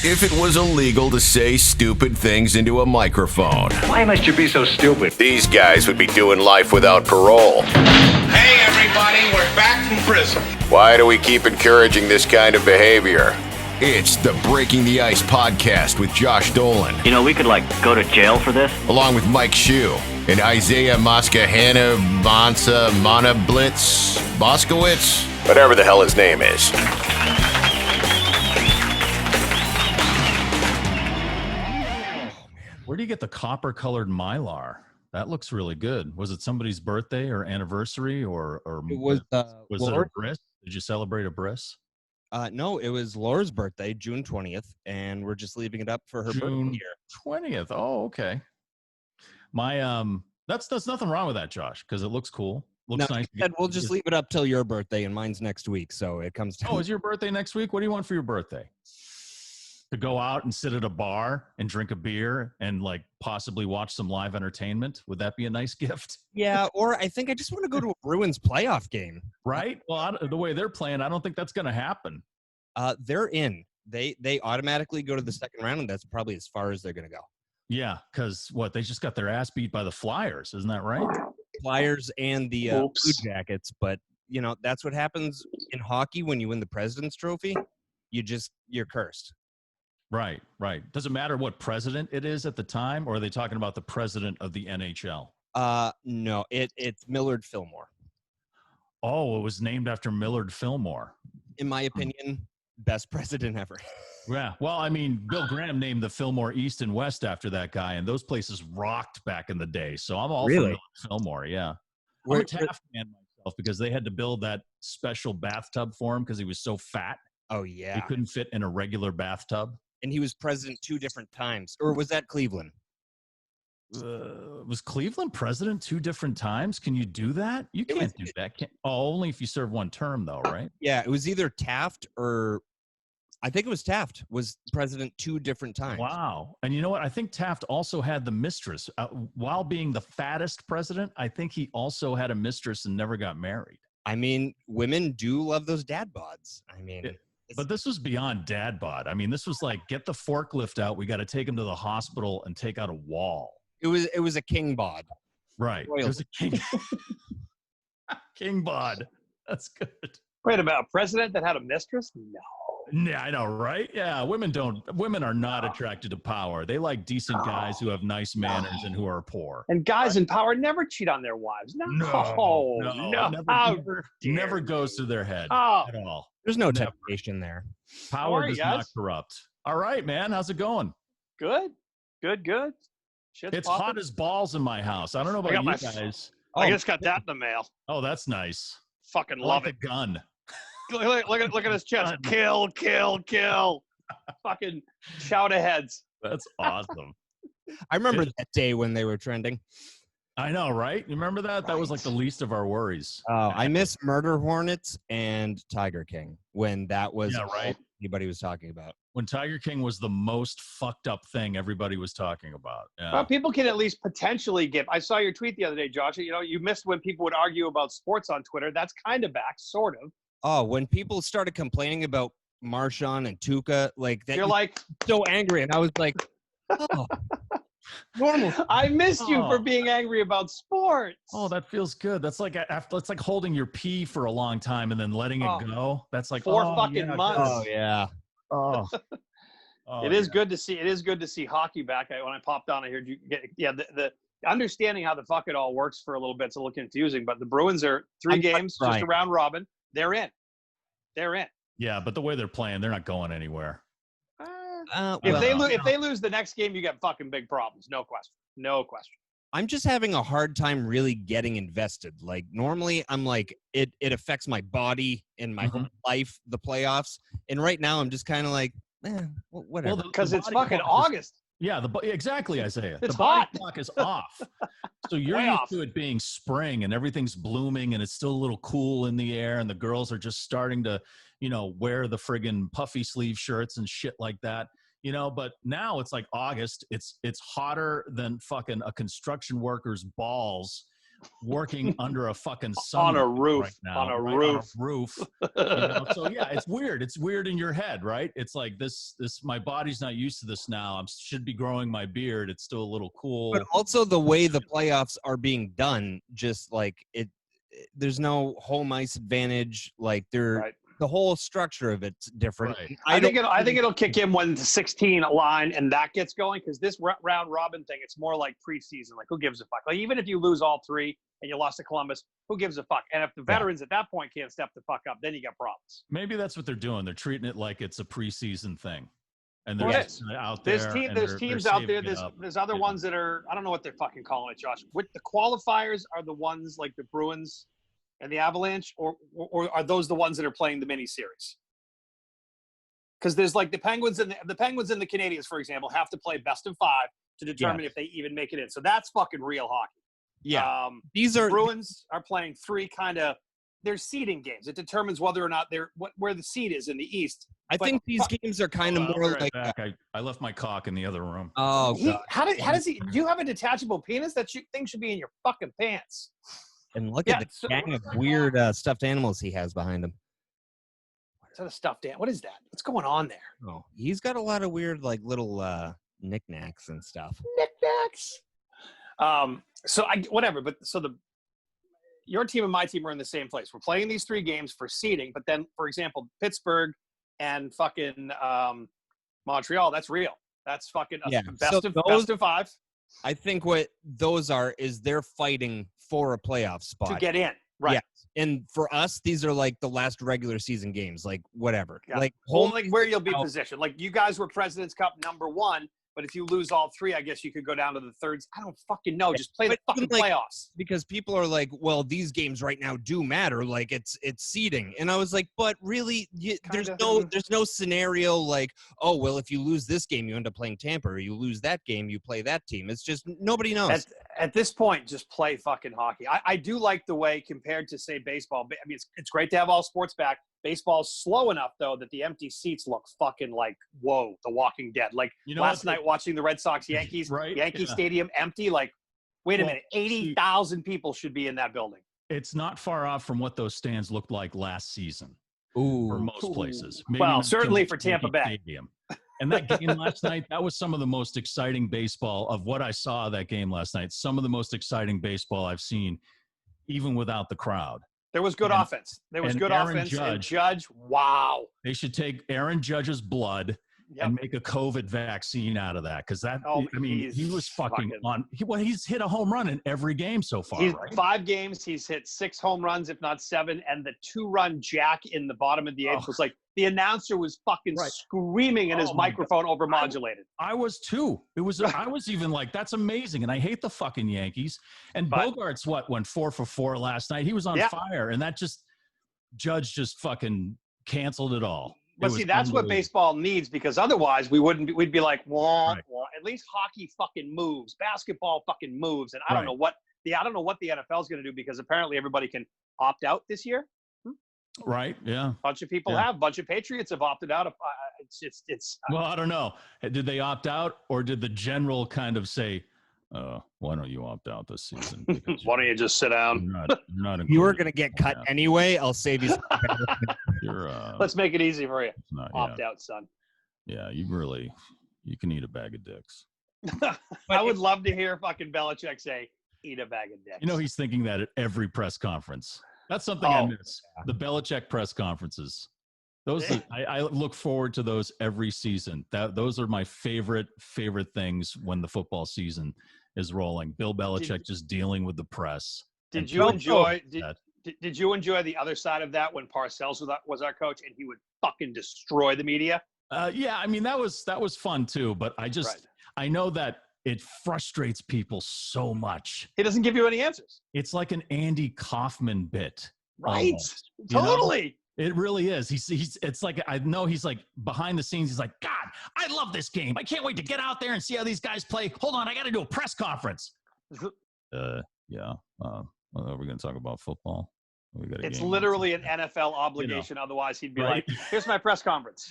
If it was illegal to say stupid things into a microphone, Why must you be so stupid? these guys would be doing life without parole. Hey, everybody, we're back from prison. Why do we keep encouraging this kind of behavior? It's the Breaking the Ice podcast with Josh Dolan, You know, we could, go to jail for this. along with Mike Shue and Isaiah Moskahana Mana Blitz Boskowitz, whatever the hell his name is. Where do you get the copper-colored Mylar? That looks really good. Was it somebody's birthday or anniversary, or It was it a bris? Did you celebrate a bris? No, it was Laura's birthday, June 20th, and we're just leaving it up for her June birthday year. 20th. Oh, okay. My that's nothing wrong with that, Josh, because it looks cool. Looks No, nice. we'll just leave it up till your birthday, and mine's next week, so it comes down. Oh, is your birthday next week? What do you want for your birthday? To go out and sit at a bar and drink a beer and possibly watch some live entertainment? Would that be a nice gift? Yeah, or I think I just want to go to a Bruins playoff game. Right? Well, the way they're playing, I don't think that's going to happen. They're in. They automatically go to the second round, and that's probably as far as they're going to go. Yeah, because they just got their ass beat by the Flyers. Isn't that right? Flyers and the Blue Jackets, but that's what happens in hockey when you win the President's Trophy. You're cursed. Right. Does it matter what president it is at the time, or are they talking about the president of the NHL? No, it's Millard Fillmore. Oh, it was named after Millard Fillmore. In my opinion, best president ever. Yeah. Well, I mean, Bill Graham named the Fillmore East and West after that guy, and those places rocked back in the day. So I'm all for Millard Fillmore. Yeah. I'm a Taft fan myself because they had to build that special bathtub for him because he was so fat. Oh, yeah. He couldn't fit in a regular bathtub. And he was president 2 different times. Or was that Cleveland? Was Cleveland president 2 different times? Can you do that? You can't do that. Only if you serve 1 term, though, right? Yeah, it was either Taft or I think it was Taft was president 2 different times. Wow. And you know what? I think Taft also had the mistress. While being the fattest president, I think he also had a mistress and never got married. I mean, women do love those dad bods. But this was beyond dad bod. I mean, this was get the forklift out. We got to take him to the hospital and take out a wall. It was a king bod. Right. Royal. It was a king. King bod. That's good. Wait, about a president that had a mistress? No. Yeah, I know, right? Yeah, women are not attracted to power. They like decent guys who have nice manners and who are poor. And guys in power never cheat on their wives. No. Never goes through their head at all. There's no temptation there. Power right, does not corrupt. All right, man. How's it going? Good. Shit's It's popping. hot as balls in my house. I don't know about you guys. I just got that in the mail. Oh, that's nice. Fucking I love like it. the gun. Look at his chest. Kill. Fucking shout aheads. That's awesome. I remember that day when they were trending. I know, right? You remember that? That was the least of our worries. Oh, I miss Murder Hornets and Tiger King when that was all anybody was talking about. When Tiger King was the most fucked up thing everybody was talking about. Yeah. Well, people can at least potentially give. I saw your tweet the other day, Josh. You missed when people would argue about sports on Twitter. That's kind of back, sort of. Oh, when people started complaining about Marshawn and Tuca, that you're so angry, and I was like, oh, normal. I missed you for being angry about sports. Oh, that feels good. That's it's like holding your pee for a long time and then letting it go. That's 4 fucking months. Oh yeah. Oh. It is good to see. It is good to see hockey back. When I popped on, I heard you get the understanding how the fuck it all works for a little bit's a little confusing. But the Bruins are 3 games, just a round robin. They're in. Yeah, but the way they're playing, they're not going anywhere. If they lose the next game, you get fucking big problems. No question. I'm just having a hard time really getting invested. Normally I'm it affects my body and my whole life, the playoffs. And right now I'm just kind of whatever. Well, because it's fucking August. Yeah, exactly, Isaiah. It's the body hot. clock is off. So you're used to it being spring and everything's blooming and it's still a little cool in the air and the girls are just starting to, wear the friggin' puffy sleeve shirts and shit like that. But now it's August. It's hotter than fucking a construction worker's balls working under a fucking sun On a roof. right now, On a right? roof. On a roof. You know? So yeah, it's weird. It's weird in your head, right? It's like this. My body's not used to this now. I should be growing my beard. It's still a little cool. But also the way the playoffs are being done, just like there's no home ice advantage. Like the whole structure of it's different. Right. I think it'll kick in when the 16 line and that gets going, because this round robin thing, it's more like preseason. Like, who gives a fuck? Like, even if you lose all three and you lost to Columbus, who gives a fuck? And if the veterans at that point can't step the fuck up, then you got problems. Maybe that's what they're doing. They're treating it like it's a preseason thing. And they're just out there. There's teams out there. There's other ones that are, I don't know what they're fucking calling it, Josh. With the qualifiers are the ones like the Bruins and the Avalanche, or are those the ones that are playing the mini series? Because there's like the Penguins and the Penguins and the Canadians, for example, have to play best of 5 to determine if they even make it in. So that's fucking real hockey. Yeah, the Bruins are playing 3 kind of. They're seeding games. It determines whether or not they're where the seed is in the East. I think these games are kind of more like. I left my cock in the other room. Oh, God. How does he? Do you have a detachable penis? That thing should be in your fucking pants. And look at the gang of weird stuffed animals he has behind him. Is that a stuffed animal? What is that? What's going on there? Oh, he's got a lot of weird, like, little knickknacks and stuff. Knickknacks. So whatever. But so your team and my team are in the same place. We're playing these 3 games for seeding, but then, for example, Pittsburgh and fucking Montreal. That's real. That's fucking best of 5. I think what those are is they're fighting for a playoff spot to get in, right? Yeah. And for us, these are like the last regular season games, like whatever. Yeah. Like where you'll be positioned. Like, you guys were President's Cup #1, but if you lose all 3, I guess you could go down to the thirds. I don't fucking know. Just play the fucking playoffs. Because people are like, well, these games right now do matter. Like, it's seeding. And I was like, but really, there's no scenario like, oh, well, if you lose this game, you end up playing Tampa, or you lose that game, you play that team. It's just nobody knows. At this point, just play fucking hockey. I do like the way, compared to, say, baseball. I mean, it's great to have all sports back. Baseball's slow enough, though, that the empty seats look fucking like, whoa, The Walking Dead. Like, last night watching the Red Sox-Yankees, right? Yankee Stadium empty. Like, wait a minute, 80,000 people should be in that building. It's not far off from what those stands looked like last season. For most places. Maybe well, certainly for Tampa Bay. Stadium. And that game last night, that was some of the most exciting baseball of what I saw of that game last night. Some of the most exciting baseball I've seen, even without the crowd. There was good offense. There was good offense. And Judge, wow. They should take Aaron Judge's blood and make a COVID vaccine out of that. Because he was fucking on. He's hit a home run in every game so far. Right? 5 games. He's hit 6 home runs, if not 7. And the 2-run jack in the bottom of the 8th was like, the announcer was fucking screaming and his microphone overmodulated. I was too. I was even like, that's amazing. And I hate the fucking Yankees. And Bogarts, went 4 for 4 last night. He was on fire. And Judge just fucking canceled it all. But see, that's what baseball needs, because otherwise we'd be like, wah. At least hockey fucking moves. Basketball fucking moves. And I don't know what the NFL is going to do, because apparently everybody can opt out this year. Right. Yeah. Bunch of people have. Bunch of Patriots have opted out. It's. Well, I don't know. Did they opt out, or did the general kind of say, why don't you opt out this season? Why don't you just sit down? You're not you were going to get cut anyway. I'll save you. Let's make it easy for you. Opt out, son. Yeah, you can eat a bag of dicks. I would love to hear fucking Belichick say, eat a bag of dicks. You know, he's thinking that at every press conference. That's something I miss. The Belichick press conferences. Those I look forward to those every season. Those are my favorite things when the football season is rolling. Bill Belichick just dealing with the press. Did you enjoy the other side of that when Parcells was our coach and he would fucking destroy the media? Yeah, I mean that was fun too, but I know that it frustrates people so much. He doesn't give you any answers. It's like an Andy Kaufman bit. Right. Totally. You know? It really is. It's like, I know he's like behind the scenes. He's like, God, I love this game. I can't wait to get out there and see how these guys play. Hold on. I got to do a press conference. Yeah. Are we going to talk about football? It's literally an NFL obligation. Otherwise he'd be like, here's my press conference.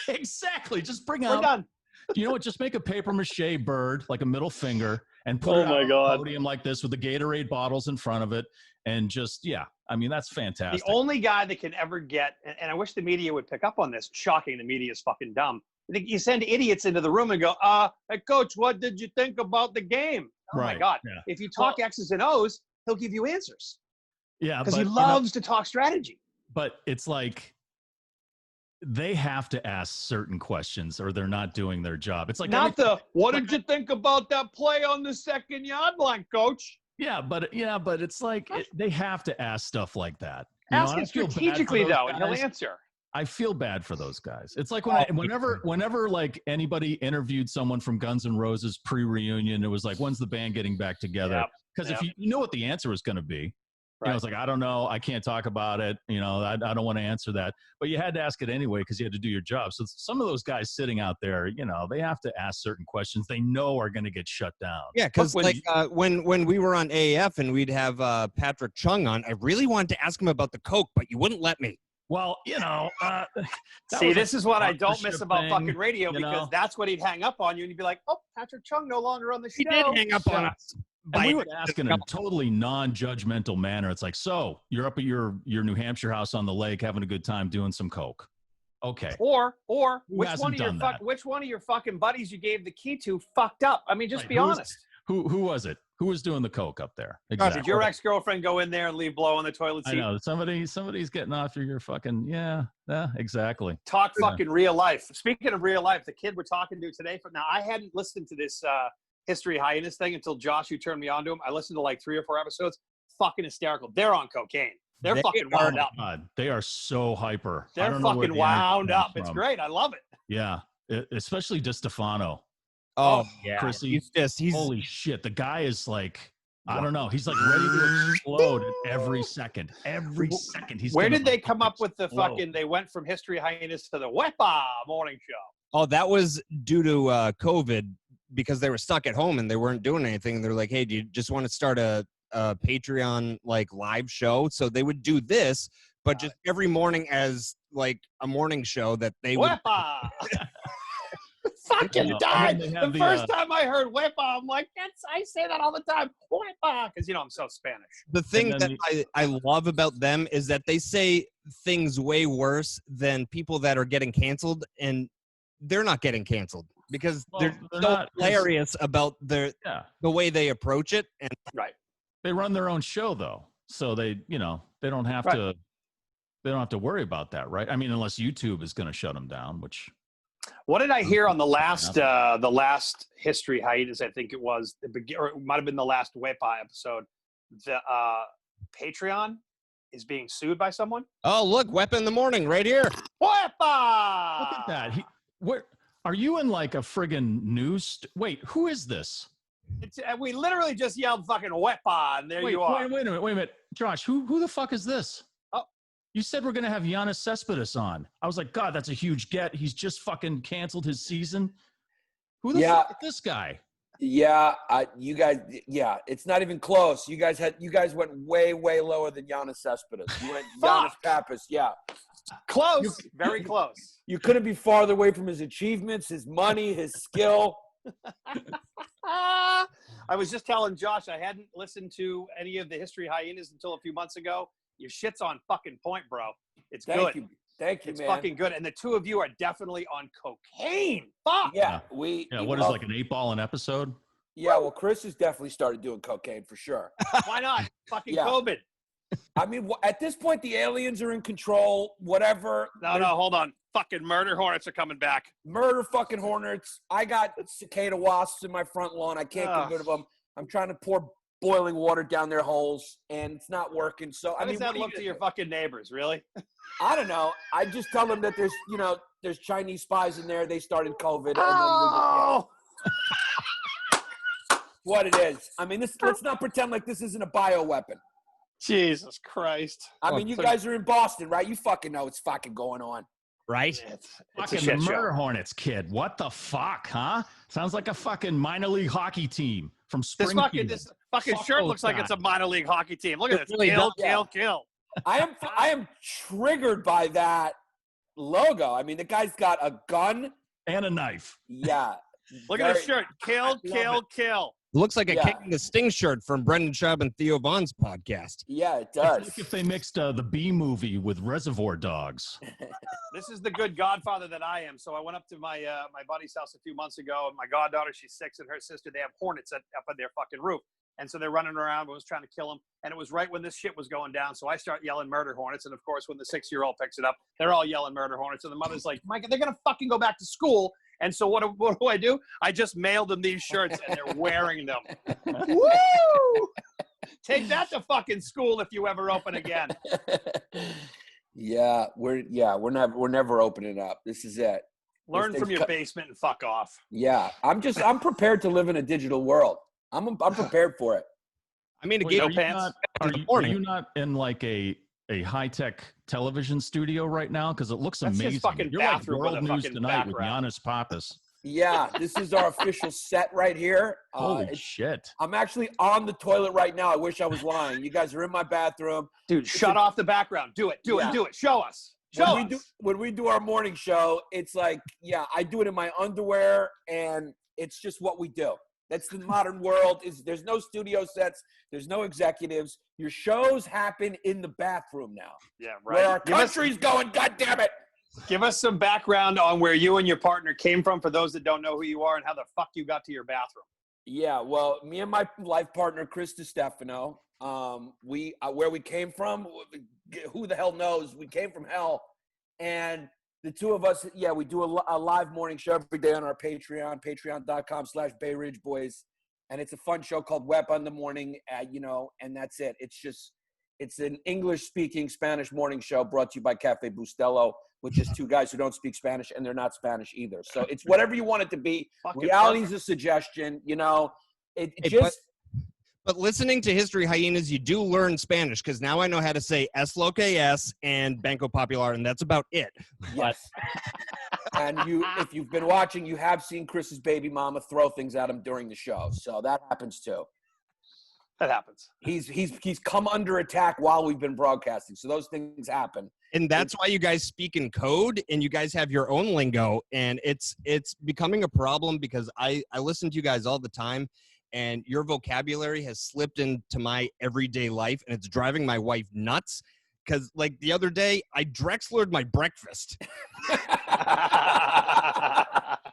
Exactly. Just bring We're done. You know what? Just make a paper mache bird, like a middle finger, and put it on a podium like this with the Gatorade bottles in front of it, and just I mean, that's fantastic. The only guy that can ever get, and I wish the media would pick up on this. Shocking, the media is fucking dumb. You send idiots into the room and go, hey, coach, what did you think about the game? Oh, my God. Yeah. If you talk X's and O's, he'll give you answers. Yeah. Because he loves to talk strategy. But it's like they have to ask certain questions or they're not doing their job. It's like what did you think about that play on the 2nd yard line, coach? Yeah, but it's like they have to ask stuff like that. Ask it strategically, though, and he'll answer. I feel bad for those guys. It's like whenever like anybody interviewed someone from Guns N' Roses pre-reunion, it was like, when's the band getting back together? Because if you know what the answer was going to be, you know, it's like, I don't know, I can't talk about it. You know, I don't want to answer that. But you had to ask it anyway because you had to do your job. So some of those guys sitting out there, you know, they have to ask certain questions they know are going to get shut down. Yeah, because when we were on AAF and we'd have Patrick Chung on, I really wanted to ask him about the Coke, but you wouldn't let me. Well, you know, see, this is what I don't miss about fucking radio, because that's what he'd hang up on you, and you'd be like, "Oh, Patrick Chung no longer on the show." He did hang up on us. And we would ask in a totally non-judgmental manner. It's like, so you're up at your New Hampshire house on the lake having a good time doing some Coke. Okay. Or which one of your fucking buddies you gave the key to fucked up? I mean, just be honest. Who was it? Who was doing the Coke up there? Exactly. Did your ex-girlfriend go in there and leave blow on the toilet seat? I know. Somebody's getting off your fucking, yeah, exactly. Talk fucking real life. Speaking of real life, the kid we're talking to today, now I hadn't listened to this History Hyenas thing until Josh, you turned me on to him. I listened to like 3 or 4 episodes. Fucking hysterical. They're on cocaine. They're fucking wound up. God, they are so hyper. They're fucking wound up. It's great. I love it. Yeah. Especially DeStefano. Oh, yeah. Chrissy, holy shit. The guy is like, I don't know. He's like ready to explode every second. Every second. Where did they come up with the fucking, they went from History Hyenas to the Wepa morning show? Oh, that was due to COVID, because they were stuck at home and they weren't doing anything. They're like, hey, do you just want to start a Patreon like live show? So they would do this, but just every morning as like a morning show that they would. Fucking died. The first time I heard Wepa, I'm like, I say that all the time. Wepa, because I'm so Spanish. The thing that I love about them is that they say things way worse than people that are getting canceled, and they're not getting canceled because they're so hilarious about the way they approach it. And they run their own show though, so they don't have to. They don't have to worry about that, right? I mean, unless YouTube is going to shut them down, which. What did I hear on the last History Hiatus? I think it was, or it might have been the last Wepa episode. The Patreon is being sued by someone. Oh, look, Wepa in the morning right here. Wepa! Look at that. Where are you in like a friggin' news? Wait, who is this? We literally just yelled fucking Wepa, and you are. Wait a minute. Josh, who the fuck is this? You said we're going to have Yannis Pappas on. I was like, God, that's a huge get. He's just fucking canceled his season. Who the fuck is this guy? Yeah, you guys. Yeah, it's not even close. You guys went way lower than Yannis Pappas. You went Yannis Pappas. Yeah, close, very close. You couldn't be farther away from his achievements, his money, his skill. I was just telling Josh I hadn't listened to any of the History Hyenas until a few months ago. Your shit's on fucking point, bro. It's good. Thank you, it's man. It's fucking good. And the two of you are definitely on cocaine. Fuck. Yeah, what is like an 8-ball an episode? Yeah, well, Chris has definitely started doing cocaine for sure. Why not? Fucking COVID. I mean, at this point, the aliens are in control. Whatever. No, hold on. Fucking murder hornets are coming back. Murder fucking hornets. I got cicada wasps in my front lawn. I can't get rid of them. I'm trying to pour boiling water down their holes, and it's not working. So How does that look to your fucking neighbors, really? I don't know. I just tell them that there's Chinese spies in there. They started COVID. Oh! And then what it is. I mean, let's not pretend like this isn't a bioweapon. Jesus Christ. I mean, you guys are in Boston, right? You fucking know what's fucking going on. Right? It's fucking the Murder Hornets, kid. What the fuck, huh? Sounds like a fucking minor league hockey team from Springfield. This fucking shirt looks like it's a minor league hockey team. Look at this. Really kill. I am triggered by that logo. I mean, the guy's got a gun And a knife. Yeah. Look at his shirt. Kill, kill, kill. It looks like a Kicking the Sting shirt from Brendan Schaub and Theo Vaughn's podcast. Yeah, it does. It's like if they mixed the Bee Movie with Reservoir Dogs. This is the good godfather that I am. So I went up to my my buddy's house a few months ago, and my goddaughter, she's 6, and her sister, they have hornets up on their fucking roof. And so they're running around, was trying to kill them. And it was right when this shit was going down. So I start yelling murder hornets. And of course, when the 6-year-old picks it up, they're all yelling murder hornets. And the mother's like, Mike, they're going to fucking go back to school. And so what do I do? I just mailed them these shirts, and they're wearing them. Woo! Take that to fucking school if you ever open again. Yeah, we're never opening up. This is it. Learn from your basement and fuck off. Yeah, I'm prepared to live in a digital world. I'm prepared for it. I mean, Wait, are you not in like a high-tech television studio right now? Because it looks amazing. His fucking You're like bathroom World with a News fucking Tonight background. with Yannis Pappas. Yeah, this is our official set right here. Holy shit. I'm actually on the toilet right now. I wish I was lying. You guys are in my bathroom. Dude, shut off the background. Do it. Do it. Show us. When we do our morning show, it's like, I do it in my underwear, and it's just what we do. That's the modern world. There's no studio sets. There's no executives. Your shows happen in the bathroom now. Yeah, right. Where our country's going, God damn it. Give us some background on where you and your partner came from for those that don't know who you are and how the fuck you got to your bathroom. Yeah, well, me and my life partner, Chris DiStefano, where we came from, who the hell knows? We came from hell. And the two of us, we do a live morning show every day on our Patreon, patreon.com/Bay Ridge Boys. And it's a fun show called Web on the Morning, and that's it. It's an English-speaking Spanish morning show brought to you by Cafe Bustelo, with just two guys who don't speak Spanish, and they're not Spanish either. So it's whatever you want it to be. Reality is a suggestion, But listening to History Hyenas, you do learn Spanish, because now I know how to say es lo que es and Banco Popular, and that's about it. Yes. And if you've been watching, you have seen Chris's baby mama throw things at him during the show. So that happens too. That happens. He's come under attack while we've been broadcasting. So those things happen. And that's why you guys speak in code and you guys have your own lingo. And it's becoming a problem because I listen to you guys all the time. And your vocabulary has slipped into my everyday life, and it's driving my wife nuts. Because, like, the other day, I Drexlered my breakfast. It's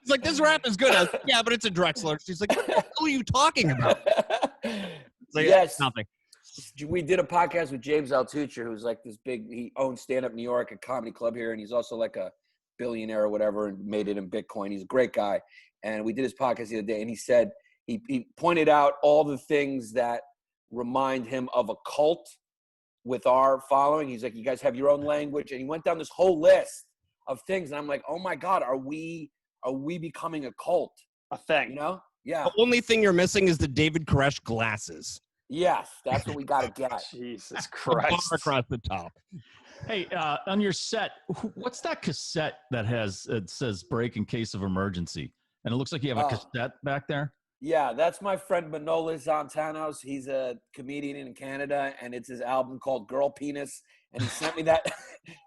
like, this rap is good. I was like, yeah, but it's a Drexler. She's like, what the hell are you talking about? It's like, yes. Nothing. We did a podcast with James Altucher, who's like this big – he owns Stand Up New York, a comedy club here, and he's also like a billionaire or whatever and made it in Bitcoin. He's a great guy. And we did his podcast the other day, and he said – he pointed out all the things that remind him of a cult with our following. He's like, you guys have your own language. And he went down this whole list of things. And I'm like, oh, my God, are we becoming a cult? A thing. Yeah. The only thing you're missing is the David Koresh glasses. Yes, that's what we got to get. Jesus Christ. Across the top. Hey, on your set, what's that cassette that it says break in case of emergency? And it looks like you have a cassette back there. Yeah, that's my friend Manolis Zontanos. He's a comedian in Canada, and it's his album called Girl Penis. And he sent me that.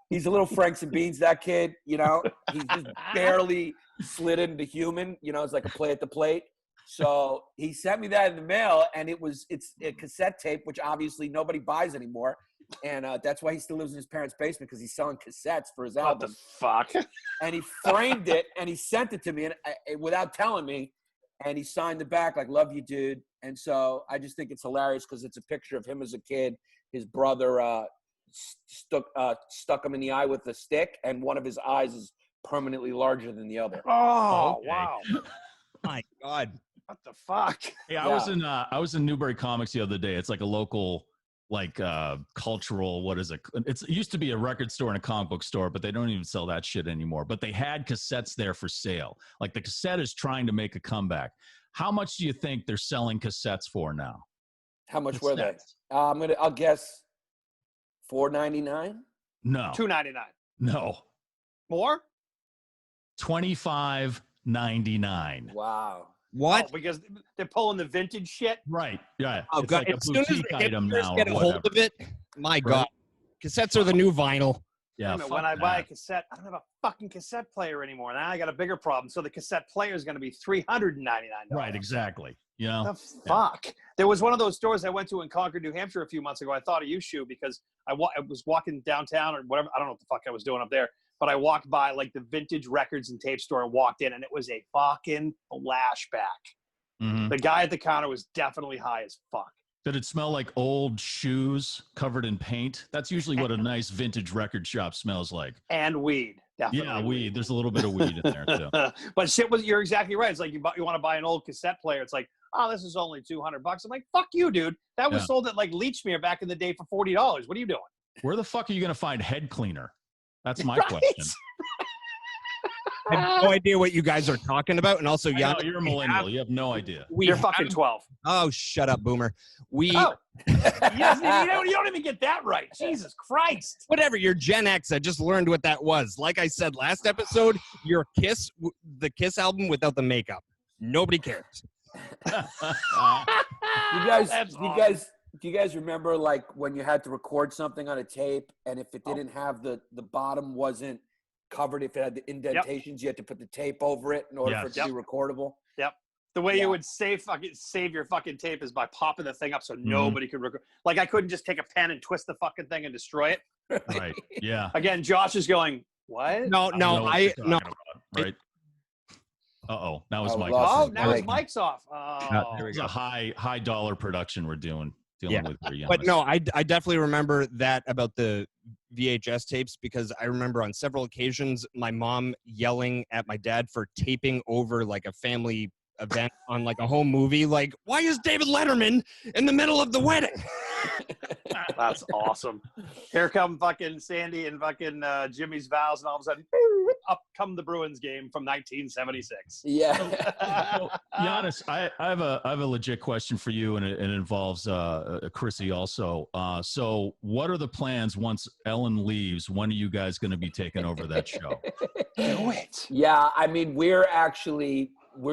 He's a little Franks and Beans, that kid, He's just barely slid into human, it's like a play at the plate. So he sent me that in the mail, and it's a cassette tape, which obviously nobody buys anymore. And that's why he still lives in his parents' basement, because he's selling cassettes for his album. What the fuck? And he framed it, and he sent it to me without telling me. And he signed the back like, love you, dude. And so I just think it's hilarious because it's a picture of him as a kid. His brother stuck him in the eye with a stick, and one of his eyes is permanently larger than the other. Oh, okay. Wow. My God. What the fuck? Hey, I was in Newbury Comics the other day. It's like a local cultural, what is it? It used to be a record store and a comic book store, but they don't even sell that shit anymore. But they had cassettes there for sale. Like the cassette is trying to make a comeback. How much do you think they're selling cassettes for now? How much were they? I'll guess $4.99. No. $2.99. No. More? $25.99. Wow. What? Oh, because they're pulling the vintage shit? Right. Yeah. Oh, it's God. like a As soon as boutique the item now. get a hold of it, my God. Cassettes are the new vinyl. Yeah. When I buy a cassette, I don't have a fucking cassette player anymore. Now I got a bigger problem. So the cassette player is going to be $399. Right, exactly. You know? The fuck? There was one of those stores I went to in Concord, New Hampshire a few months ago. I thought of you, Shu, because I was walking downtown or whatever. I don't know what the fuck I was doing up there. But I walked by like the vintage records and tape store and walked in, and it was a fucking flashback. Mm-hmm. The guy at the counter was definitely high as fuck. Did it smell like old shoes covered in paint? That's usually what a nice vintage record shop smells like. And weed. Definitely. Yeah, weed. There's a little bit of weed in there too. But shit you're exactly right. It's like you want to buy an old cassette player. It's like, oh, this is only $200. I'm like, fuck you, dude. That was sold at like Leechmere back in the day for $40. What are you doing? Where the fuck are you going to find head cleaner? That's my question. I have no idea what you guys are talking about. And also, Yannis, you're a millennial. You have no idea. You're fucking 12. Oh, shut up, boomer. You don't even get that right. Jesus Christ. Whatever, you're Gen X. I just learned what that was. Like I said last episode, your the Kiss album without the makeup. Nobody cares. Do you guys remember like when you had to record something on a tape and if it didn't have the bottom wasn't covered, if it had the indentations, you had to put the tape over it in order for it to be recordable? Yep. The way you would save your fucking tape is by popping the thing up so nobody could record. Like I couldn't just take a pen and twist the fucking thing and destroy it. Right. Yeah. Again, Josh is going, what? No. Right. Uh-oh. Now his mic. Oh, now his mic's off. Oh. It's a high dollar production we're dealing with here. But no, I definitely remember that about the VHS tapes because I remember on several occasions my mom yelling at my dad for taping over like a family event on like a home movie. Like, why is David Letterman in the middle of the wedding? That's awesome. Here come fucking Sandy and fucking Jimmy's vows, and all of a sudden, up come the Bruins game from 1976. Yeah. So, Yannis, I have a legit question for you, and it involves Chrissy also. So, what are the plans once Ellen leaves? When are you guys going to be taking over that show? Do it. Yeah, I mean, we're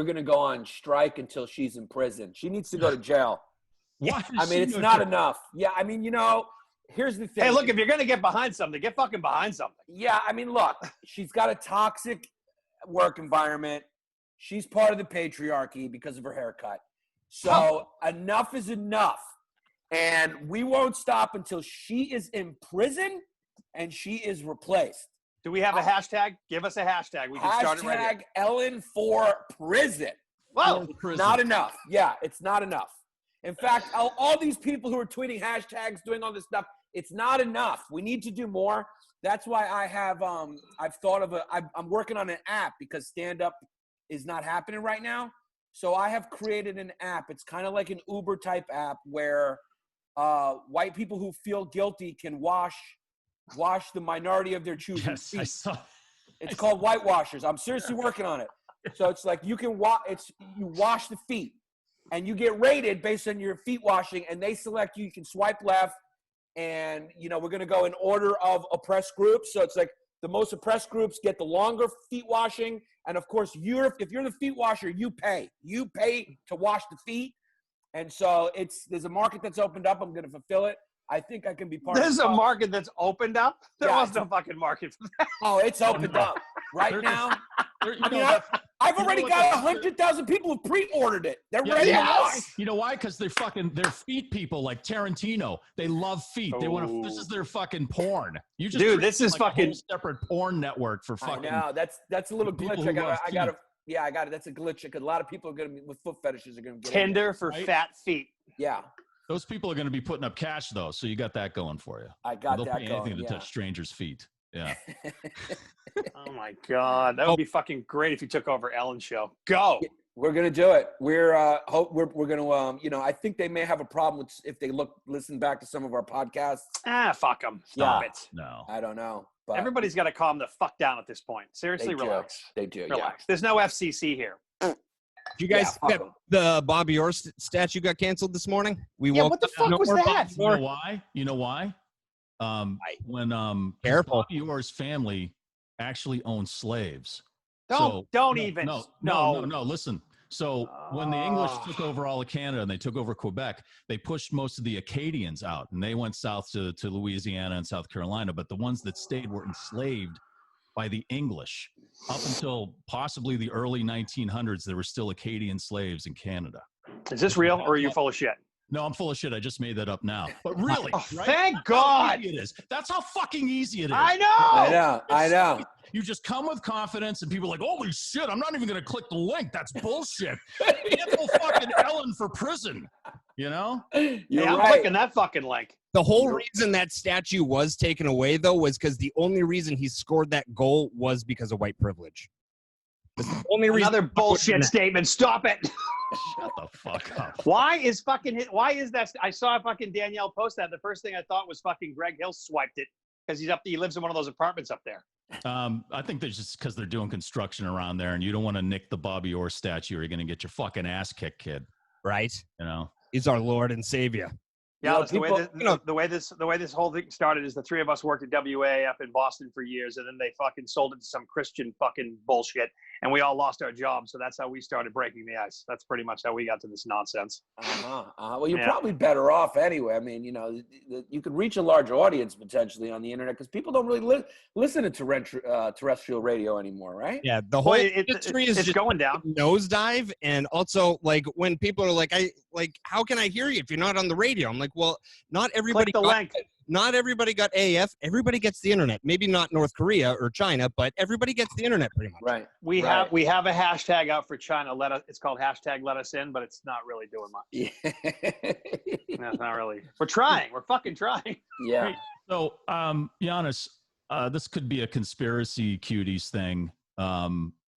going to go on strike until she's in prison. She needs to go to jail. I mean, it's not enough. Yeah, I mean, here's the thing. Hey, look, if you're going to get behind something, get fucking behind something. Yeah, I mean, look, she's got a toxic work environment. She's part of the patriarchy because of her haircut. So enough is enough. And we won't stop until she is in prison and she is replaced. Do we have a hashtag? Give us a hashtag. We can start it right here. Ellen for prison. Whoa. Not enough. Yeah, it's not enough. In fact, all these people who are tweeting hashtags, doing all this stuff, it's not enough. We need to do more. That's why I have, I've thought of I'm working on an app because stand-up is not happening right now. So I have created an app. It's kind of like an Uber type app where white people who feel guilty can wash the minority of their choosing feet. It's called Whitewashers. I'm seriously working on it. So it's like you wash the feet. And you get rated based on your feet washing, and they select you. You can swipe left, and, we're going to go in order of oppressed groups. So it's like the most oppressed groups get the longer feet washing. And, of course, if you're the feet washer, you pay. You pay to wash the feet. And so there's a market that's opened up. I'm going to fulfill it. I think I can be part of it. There's a market that's opened up? There was no fucking market for that. Oh, it's opened up. Right now. I've already got 100,000 people who pre-ordered it. They're ready to watch. You know why? Because they're feet people like Tarantino. They love feet. They want to. This is their fucking porn. You just this is like fucking a whole separate porn network for fucking. I know that's a little glitch. I got it. Yeah, I got it. That's a glitch because a lot of people are going to be with foot fetishes are going to get Tinder for fat feet. Yeah. Those people are going to be putting up cash though, so you got that going for you. I got They'll that pay going. Anything to touch strangers' feet. Yeah. Oh my God, that would be fucking great if you took over Ellen's show. Go. We're gonna do it. We're gonna. I think they may have a problem with if they listen back to some of our podcasts. Fuck them. Stop it. No, I don't know. But everybody's got to calm the fuck down at this point. Seriously, relax. They do. Relax. Yeah. There's no FCC here. You guys, the Bobby Orr statue got canceled this morning. What the fuck was that? You know why? When careful. Bobby Orr's family actually owned slaves. Don't even. No. Listen. So when the English took over all of Canada and they took over Quebec, they pushed most of the Acadians out, and they went south to Louisiana and South Carolina. But the ones that stayed were enslaved by the English. Up until possibly the early 1900s, there were still Acadian slaves in Canada. Is this real, or are you full of shit? No, I'm full of shit. I just made that up now. But really, right? Thank God. It is. That's how fucking easy it is. I know. I know. You just come with confidence, and people are like, holy shit, I'm not even going to click the link. That's bullshit. Cancel fucking Ellen for prison. You know? I'm clicking that fucking link. The whole reason that statue was taken away, though, was because the only reason he scored that goal was because of white privilege. That's the only reason. Another bullshit statement. Stop it. Shut the fuck up. Why is that? I saw fucking Danielle post that. The first thing I thought was fucking Greg Hill swiped it because he lives in one of those apartments up there. I think that's just because they're doing construction around there, and you don't want to nick the Bobby Orr statue, or you're going to get your fucking ass kicked, kid. Right? You know, he's our Lord and Savior. Yeah, the way this whole thing started is the three of us worked at WAF in Boston for years, and then they fucking sold it to some Christian fucking bullshit, and we all lost our jobs. So that's how we started breaking the ice. That's pretty much how we got to this nonsense. Well, you're probably better off anyway. I mean, you know, you could reach a large audience potentially on the internet because people don't really listen to terrestrial radio anymore, right? Yeah, the whole industry is just going down nosedive, and also like when people are like, how can I hear you if you're not on the radio? I'm like, well, not everybody got AF. Everybody gets the internet. Maybe not North Korea or China, but everybody gets the internet pretty much. Right. We have a hashtag out for China. It's called hashtag Let Us In, but it's not really doing much. Yeah. No, it's not really. We're trying. We're fucking trying. Yeah. Hey, so, Yannis, this could be a conspiracy cuties thing.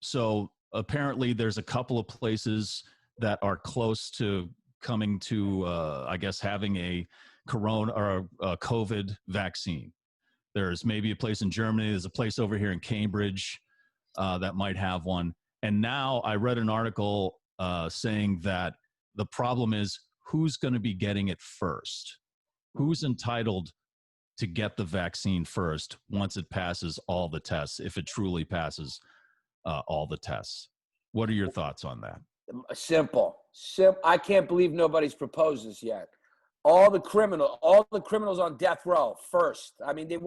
So apparently, there's a couple of places that are close to coming to, I guess, having a corona or a COVID vaccine. There's maybe a place in Germany. There's a place over here in Cambridge that might have one. And now I read an article saying that the problem is who's going to be getting it first? Who's entitled to get the vaccine first once it passes all the tests, if it truly passes all the tests? What are your thoughts on that? Simple. I can't believe nobody's proposed this yet. All the criminals on death row first. I mean, they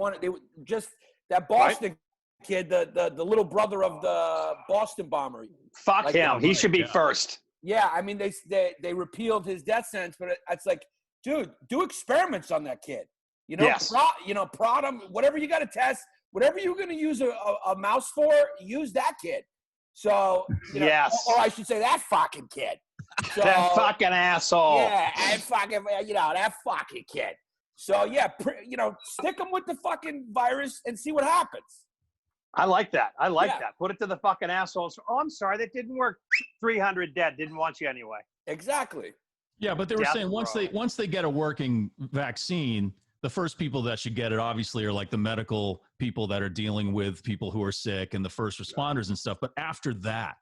just that Boston kid, the little brother of the Boston bomber. Fuck him. He should be first. Yeah, I mean, they repealed his death sentence, but it's like, dude, do experiments on that kid. You know, yes. Prod him, whatever you got to test, whatever you're going to use a mouse for, use that kid. So, yes. Or I should say that fucking kid. So, that fucking asshole. Yeah, that fucking kid. So, yeah, stick him with the fucking virus and see what happens. I like that. That. Put it to the fucking assholes. Oh, I'm sorry, that didn't work. 300 dead. Didn't want you anyway. Exactly. Yeah, but they were saying once they get a working vaccine, the first people that should get it obviously are like the medical people that are dealing with people who are sick and the first responders and stuff. But after that,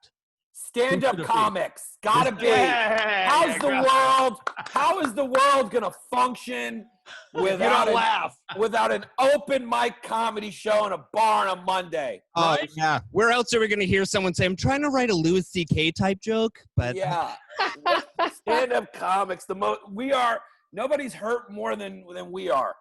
stand-up comics gotta be. How is the world gonna function without an open mic comedy show in a bar on a Monday? Right? Yeah. Where else are we gonna hear someone say, "I'm trying to write a Louis C.K. type joke"? But yeah, stand-up comics. Nobody's hurt more than we are.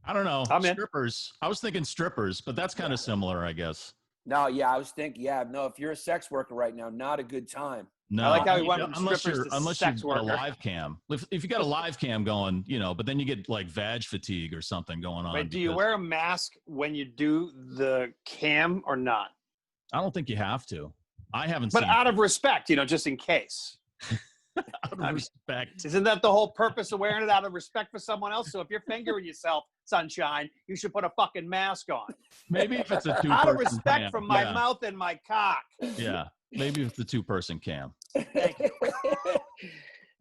I don't know. Strippers. I was thinking strippers, but that's kind of similar, I guess. No, yeah, I was thinking, if you're a sex worker right now, not a good time. No, I like how he went from unless strippers to sex you've got worker. a live cam. If you got a live cam going, but then you get like vag fatigue or something going on. Wait, do you wear a mask when you do the cam or not? I don't think you have to. I haven't but seen out of respect, just in case. Out of respect. Isn't that the whole purpose of wearing it, out of respect for someone else? So if you're fingering yourself, sunshine, you should put a fucking mask on. Maybe if it's a two-person out of respect cam. from my mouth and my cock. Yeah, maybe if the two-person cam. Thank you.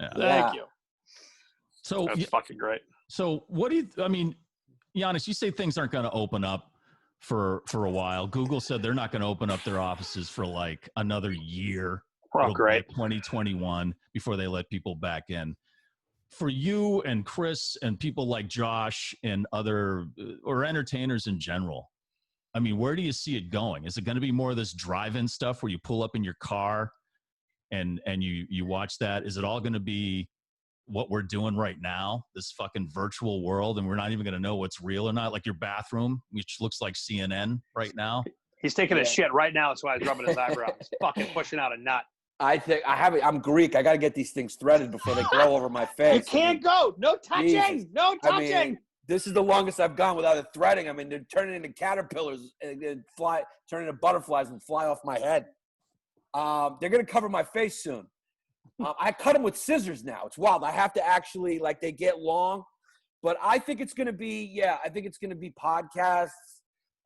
Yeah. Thank you. So that's fucking great. So what do you? I mean, Yannis, you say things aren't going to open up for a while. Google said they're not going to open up their offices for like another year. Oh, great. 2021 before they let people back in. For you and Chris and people like Josh and other or entertainers in general, I mean, where do you see it going? Is it going to be more of this drive-in stuff where you pull up in your car and you watch that, is it all going to be what we're doing right now, this fucking virtual world, and we're not even going to know what's real or not? Like your bathroom, which looks like CNN right now. He's taking a shit right now. That's why he's rubbing his eyebrows. He's fucking pushing out a nut. I'm Greek. I got to get these things threaded before they grow over my face. You can't go. No touching. Jesus. No touching. I mean, this is the longest I've gone without it threading. I mean, they're turning into caterpillars and turning into butterflies and fly off my head. They're going to cover my face soon. I cut them with scissors now. It's wild. I have to actually, like, they get long. But I think it's going to be, I think it's going to be podcasts.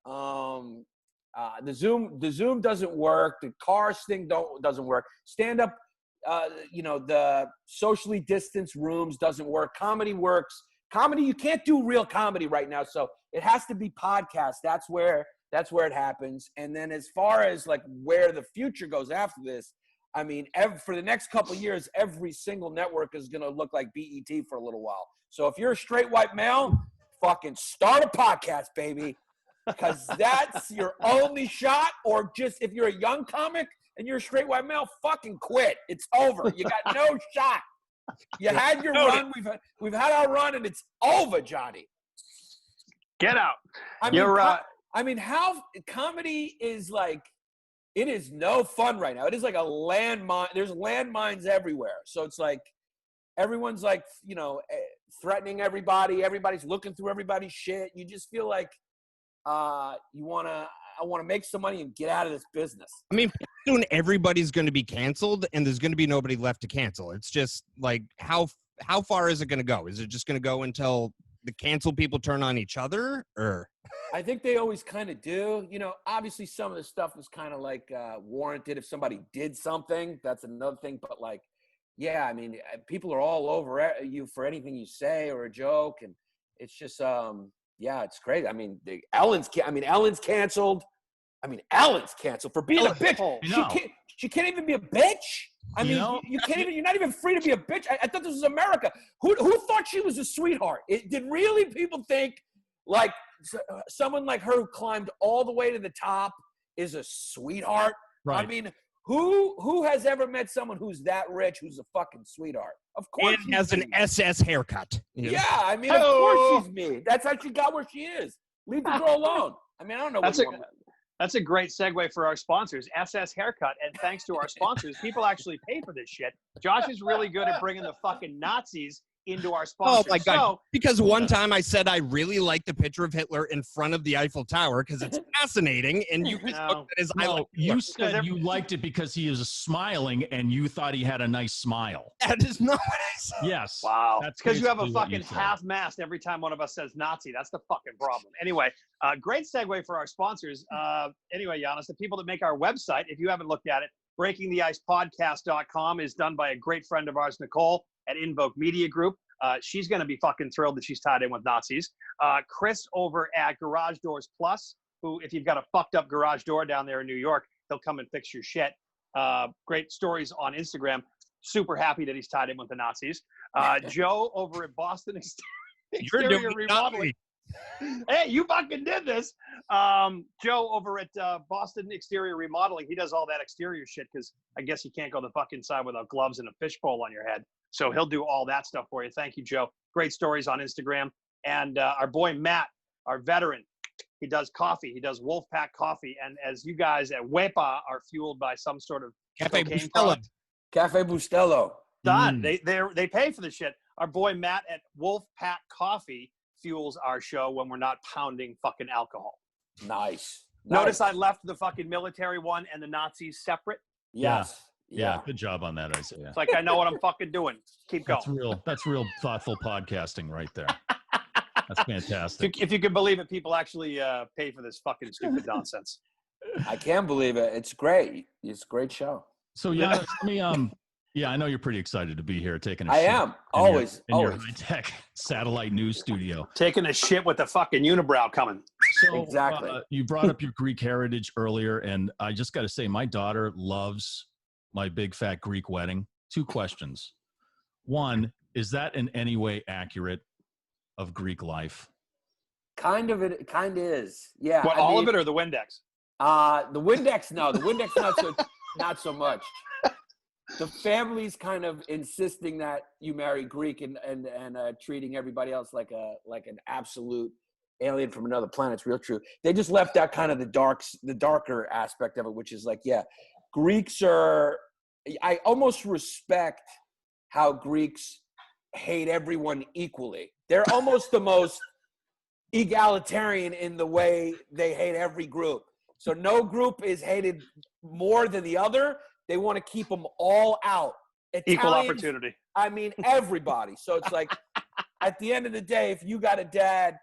The Zoom doesn't work. The cars thing doesn't work. Stand up, the socially distanced rooms doesn't work. Comedy works. Comedy, you can't do real comedy right now. So it has to be podcasts. That's where it happens. And then as far as like where the future goes after this, I mean, for the next couple of years, every single network is going to look like BET for a little while. So if you're a straight white male, fucking start a podcast, baby, because that's your only shot. Or just if you're a young comic and you're a straight white male, fucking quit. It's over. You got no shot. You had your run. We've had our run, and it's over, Johnny. Get out. I mean, how comedy is like, it is no fun right now. It is like a landmine. There's landmines everywhere. So it's like everyone's like, threatening everybody. Everybody's looking through everybody's shit. You just feel like I want to make some money and get out of this business. I mean, soon everybody's going to be canceled, and there's going to be nobody left to cancel. It's just like, how far is it going to go? Is it just going to go until the cancel people turn on each other, or? I think they always kind of do. Obviously some of the stuff is kind of like warranted if somebody did something. That's another thing. But like, yeah, I mean, people are all over you for anything you say or a joke, and it's just it's crazy. I mean, Ellen's canceled. I mean, Ellen's canceled for being a bitch. She can't even be a bitch. I mean, you can't even. You're not even free to be a bitch. I thought this was America. Who thought she was a sweetheart? Did really people think like someone like her who climbed all the way to the top is a sweetheart? Right. I mean, who has ever met someone who's that rich who's a fucking sweetheart? Of course, and has an SS haircut. Yeah, I mean, of course she's mean. That's how she got where she is. Leave the girl alone. I mean, I don't know. That's a great segue for our sponsors, SS Haircut. And thanks to our sponsors, people actually pay for this shit. Josh is really good at bringing the fucking Nazis into our sponsors. Oh my God. Because one time I said I really like the picture of Hitler in front of the Eiffel Tower because it's fascinating, and you just looked at his you said you liked it because he is smiling and you thought he had a nice smile. That is not what I said. Yes. Wow. That's because you have a fucking half-mast every time one of us says Nazi. That's the fucking problem. Anyway, great segue for our sponsors. Anyway, Yannis, the people that make our website, if you haven't looked at it, BreakingTheIcePodcast.com is done by a great friend of ours, Nicole, at Invoke Media Group. She's going to be fucking thrilled that she's tied in with Nazis. Chris over at Garage Doors Plus, who, if you've got a fucked up garage door down there in New York, he'll come and fix your shit. Great stories on Instagram. Super happy that he's tied in with the Nazis. Joe over at Boston Exterior Remodeling. Hey, you fucking did this. Joe over at Boston Exterior Remodeling, he does all that exterior shit because I guess you can't go the fucking side without gloves and a fishbowl on your head. So he'll do all that stuff for you. Thank you, Joe. Great stories on Instagram. And our boy Matt, our veteran, he does coffee. He does Wolfpack coffee. And as you guys at Wepa are fueled by some sort of Cafe Bustelo. Cafe Bustelo. Done. They pay for the shit. Our boy Matt at Wolfpack Coffee fuels our show when we're not pounding fucking alcohol. Nice. Notice I left the fucking military one and the Nazis separate. Yes. Yeah. Good job on that, Isaiah. It's like I know what I'm fucking doing. Keep going. That's real thoughtful podcasting right there. That's fantastic. If you can believe it, people actually pay for this fucking stupid nonsense. I can't believe it. It's great. It's a great show. So yeah, I know you're pretty excited to be here taking a shit. I am. Always. Your high-tech satellite news studio. Taking a shit with the fucking unibrow coming. So, exactly. You brought up your Greek heritage earlier, and I just got to say, my daughter loves my big fat Greek wedding. 2 questions. One, is that in any way accurate of Greek life? Kind of is. Yeah. What, all of it or the Windex? The Windex, no. The Windex not so much. the family's kind of insisting that you marry Greek and treating everybody else like an absolute alien from another planet. It's real true. They just left out kind of the darker aspect of it, which is like, yeah, Greeks are. I almost respect how Greeks hate everyone equally. They're almost the most egalitarian in the way they hate every group. So no group is hated more than the other. They want to keep them all out. Equal opportunity. I mean, everybody. So it's like, at the end of the day, if you got a dad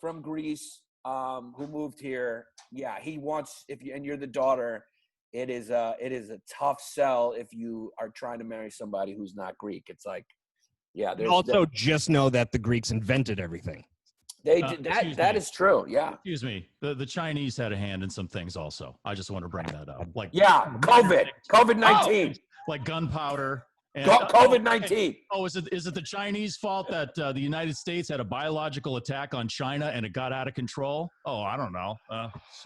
from Greece who moved here, yeah, he wants, and you're the daughter, it is a tough sell if you are trying to marry somebody who's not Greek. It's like, yeah. Also, just know that the Greeks invented everything. They did that. That is true. Yeah. Excuse me. The Chinese had a hand in some things also. I just want to bring that up. Like COVID-19, like gunpowder. And, COVID-19. Is it the Chinese fault that the United States had a biological attack on China and it got out of control? Oh, I don't know.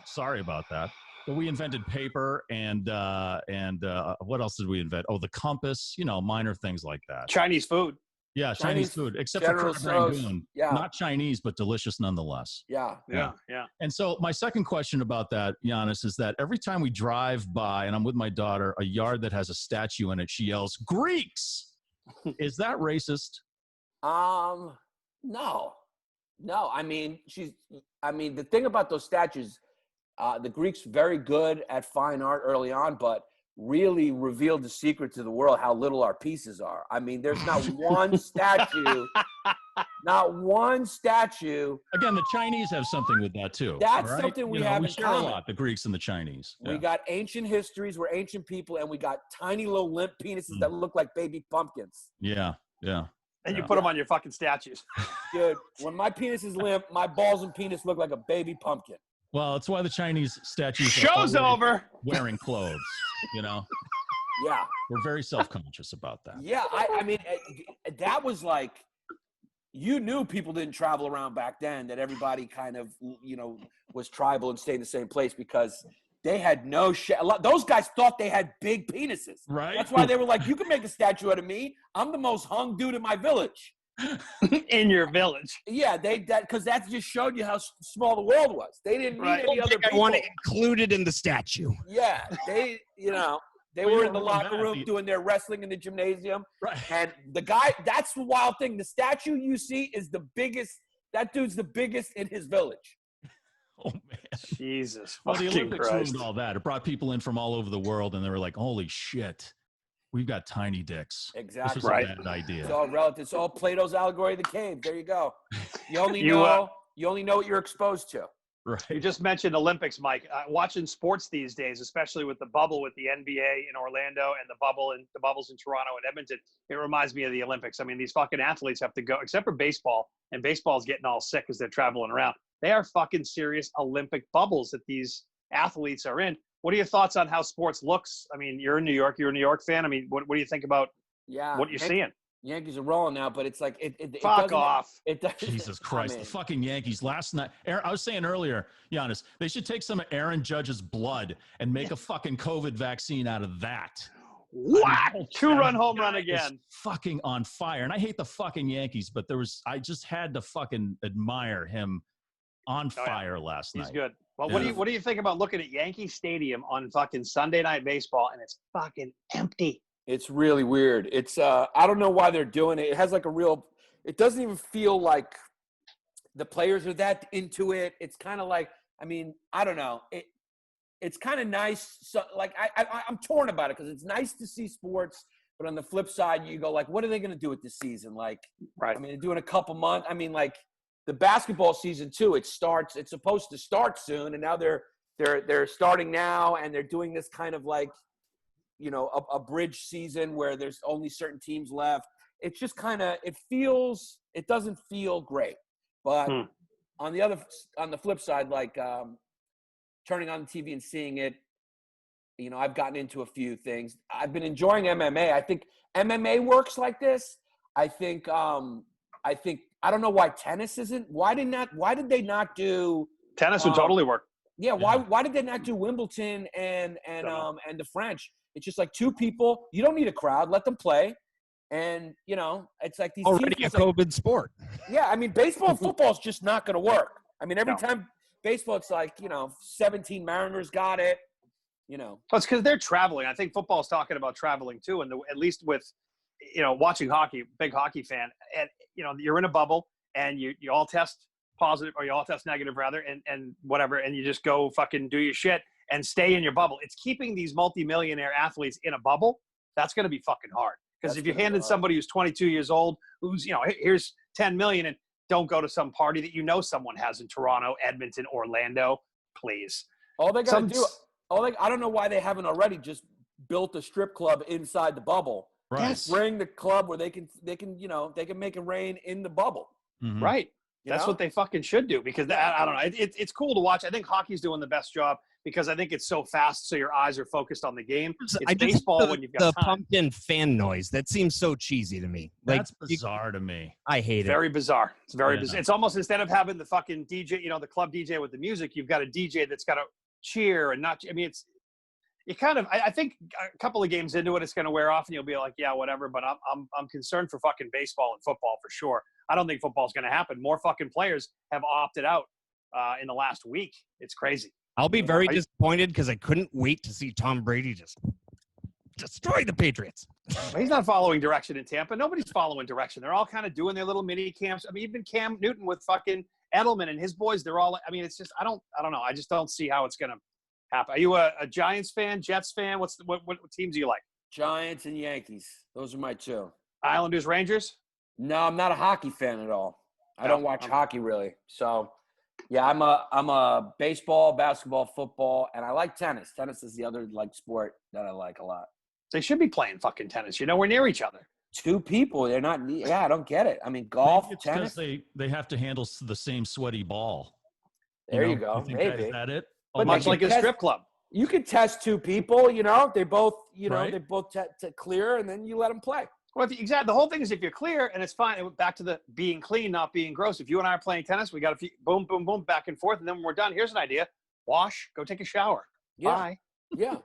Sorry about that. But we invented paper and what else did we invent? Oh, the compass. Minor things like that. Chinese food. Yeah, Chinese food, except for Rangoon. Yeah. Not Chinese, but delicious nonetheless. Yeah. And so my second question about that, Yannis, is that every time we drive by, and I'm with my daughter, a yard that has a statue in it, she yells, "Greeks!" Is that racist? No. I mean, the thing about those statues, the Greeks very good at fine art early on, but really revealed the secret to the world how little our pieces are. I mean, there's not one statue. Again, the Chinese have something with that too. That's right? Something we have in share common. a lot, the Greeks and the Chinese. We got ancient histories, we're ancient people, and we got tiny little limp penises that look like baby pumpkins. Yeah. And you put them on your fucking statues. Dude, when my penis is limp, my balls and penis look like a baby pumpkin. Well, it's why the Chinese statues show's over wearing clothes, Yeah. We're very self-conscious about that. Yeah, I mean, that was like, you knew people didn't travel around back then, that everybody kind of, was tribal and stayed in the same place because they had no shit. Those guys thought they had big penises. Right. That's why they were like, you can make a statue out of me. I'm the most hung dude in my village. In your village. Yeah, because that just showed you how small the world was. They didn't need any other people. I want to include it in the statue. Yeah, they were in the locker room doing their wrestling in the gymnasium. Right. And the guy, that's the wild thing. The statue you see is the biggest. That dude's the biggest in his village. Oh, man. Jesus. Well, the Olympics ruined all that. It brought people in from all over the world, and they were like, holy shit. We've got tiny dicks. Exactly. This was a bad idea. It's all relative. It's all Plato's allegory of the cave. There you go. You only know what you're exposed to. Right. You just mentioned Olympics, Mike. Watching sports these days, especially with the bubble with the NBA in Orlando and the bubbles in Toronto and Edmonton, it reminds me of the Olympics. I mean, these fucking athletes have to go, except for baseball, and baseball's getting all sick as they're traveling around. They are fucking serious Olympic bubbles that these athletes are in. What are your thoughts on how sports looks? I mean, you're in New York. You're a New York fan. I mean, what do you think about what you're seeing? Yankees are rolling now, but it's like fuck off. Jesus Christ, the fucking Yankees last night. I was saying earlier, Giannis, they should take some of Aaron Judge's blood and make a fucking COVID vaccine out of that. What? Two-run home run again. Fucking on fire. And I hate the fucking Yankees, but I just had to fucking admire him on fire last night. He's good. Well, what do you think about looking at Yankee Stadium on fucking Sunday Night Baseball and it's fucking empty? It's really weird. It's I don't know why they're doing it. It has like it doesn't even feel like the players are that into it. It's kind of like, I mean, I don't know. It's kind of nice. So like I'm torn about it because it's nice to see sports, but on the flip side, you go like, what are they going to do with this season? Like, right. I mean, they're doing a couple months. I mean, like the basketball season too. It's supposed to start soon, and now they're starting now, and they're doing this kind of like, a bridge season where there's only certain teams left. It's just kind of, it doesn't feel great. But on the flip side, like turning on the TV and seeing it, I've gotten into a few things. I've been enjoying MMA. I think MMA works like this. I think I don't know why tennis isn't. Why did they not do tennis? Would totally work. Yeah. Why did they not do Wimbledon and the French? It's just like two people. You don't need a crowd. Let them play. And, you know, it's like these already teams, a COVID sport. Yeah, I mean, baseball and football is just not going to work. I mean, every time baseball, it's like, you know, 17 Mariners got it, you know. Well, it's because they're traveling. I think football's talking about traveling too. And at least with, you know, watching hockey, big hockey fan, and, you know, you're in a bubble and you all test positive, or you all test negative rather, and whatever, and you just go fucking do your shit and stay in your bubble. It's keeping these multimillionaire athletes in a bubble. That's going to be fucking hard. Because if you're handing somebody who's 22 years old, who's, you know, here's 10 million, and don't go to some party that you know someone has in Toronto, Edmonton, Orlando, please. All they got to do, I don't know why they haven't already just built a strip club inside the bubble. Right. Just bring the club where they can, you know, they can make it rain in the bubble. Mm-hmm. Right. That's what they fucking should do, because I don't know. It's cool to watch. I think hockey's doing the best job because I think it's so fast, so your eyes are focused on the game. It's baseball when you've got the time. pumpkin fan noise. That seems so cheesy to me. Like, That's bizarre to me. I hate it. Very bizarre. It's very bizarre. It's almost, instead of having the fucking DJ, you know, the club DJ with the music, you've got a DJ that's got to cheer and not. I mean, you kind of. I think a couple of games into it, it's going to wear off, and you'll be like, yeah, whatever. But I'm concerned for fucking baseball and football for sure. I don't think football's going to happen. More fucking players have opted out in the last week. It's crazy. I'll be very disappointed because I couldn't wait to see Tom Brady just destroy the Patriots. He's not following direction in Tampa. Nobody's following direction. They're all kind of doing their little mini camps. I mean, even Cam Newton with fucking Edelman and his boys, they're all, I mean, it's just, I don't know. I just don't see how it's going to happen. Are you a Giants fan, Jets fan? What teams do you like? Giants and Yankees. Those are my two. Islanders, Rangers? No, I'm not a hockey fan at all. I don't watch hockey really. So, yeah, I'm a baseball, basketball, football, and I like tennis. Tennis is the other like sport that I like a lot. They should be playing fucking tennis. You know, we're near each other. Two people, they're not. Yeah, I don't get it. I mean, golf, it's tennis. They have to handle the same sweaty ball. There you go. Maybe. Is that it? But much like a strip club. You could test two people. You know, they both, they both clear, and then you let them play. Well, exactly. The whole thing is if you're clear and it's fine. And back to the being clean, not being gross. If you and I are playing tennis, we got a few boom, boom, boom, back and forth, and then when we're done, here's an idea: wash, go take a shower. Yeah. Bye. Yeah.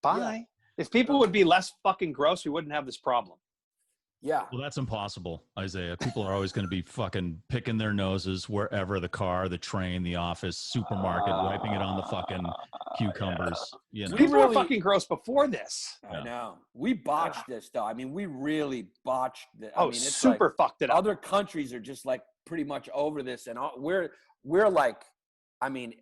Bye. Yeah. If people would be less fucking gross, we wouldn't have this problem. Yeah. Well, that's impossible, Isaiah. People are always going to be fucking picking their noses wherever, the car, the train, the office, supermarket, wiping it on the fucking cucumbers. You know. People were fucking gross before this. I know. We botched this, though. I mean, we really botched it. I mean, it's super fucked it up. Other countries are just like pretty much over this, and we're like, I mean,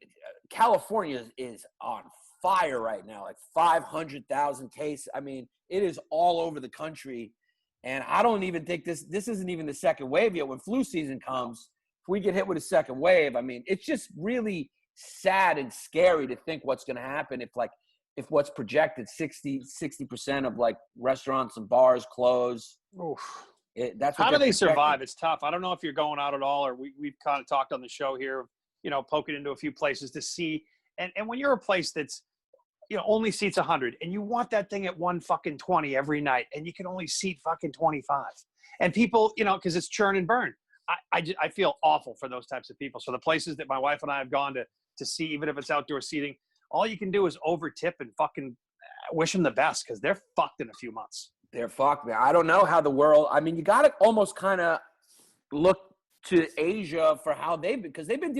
California is on fire right now, like 500,000 cases. I mean, it is all over the country. And I don't even think this isn't even the second wave yet. When flu season comes, if we get hit with a second wave, I mean, it's just really sad and scary to think what's going to happen if what's projected 60% of like restaurants and bars close. That's how do they survive? It's tough. I don't know if you're going out at all, or we've kind of talked on the show here, poking into a few places to see. And when you're a place that's, only seats 100, and you want that thing at 120 every night, and you can only seat fucking 25. And people, because it's churn and burn. I feel awful for those types of people. So the places that my wife and I have gone to see, even if it's outdoor seating, all you can do is over tip and fucking wish them the best, because they're fucked in a few months. They're fucked, man. I don't know how the world. I mean, you got to almost kind of look to Asia for how because they've been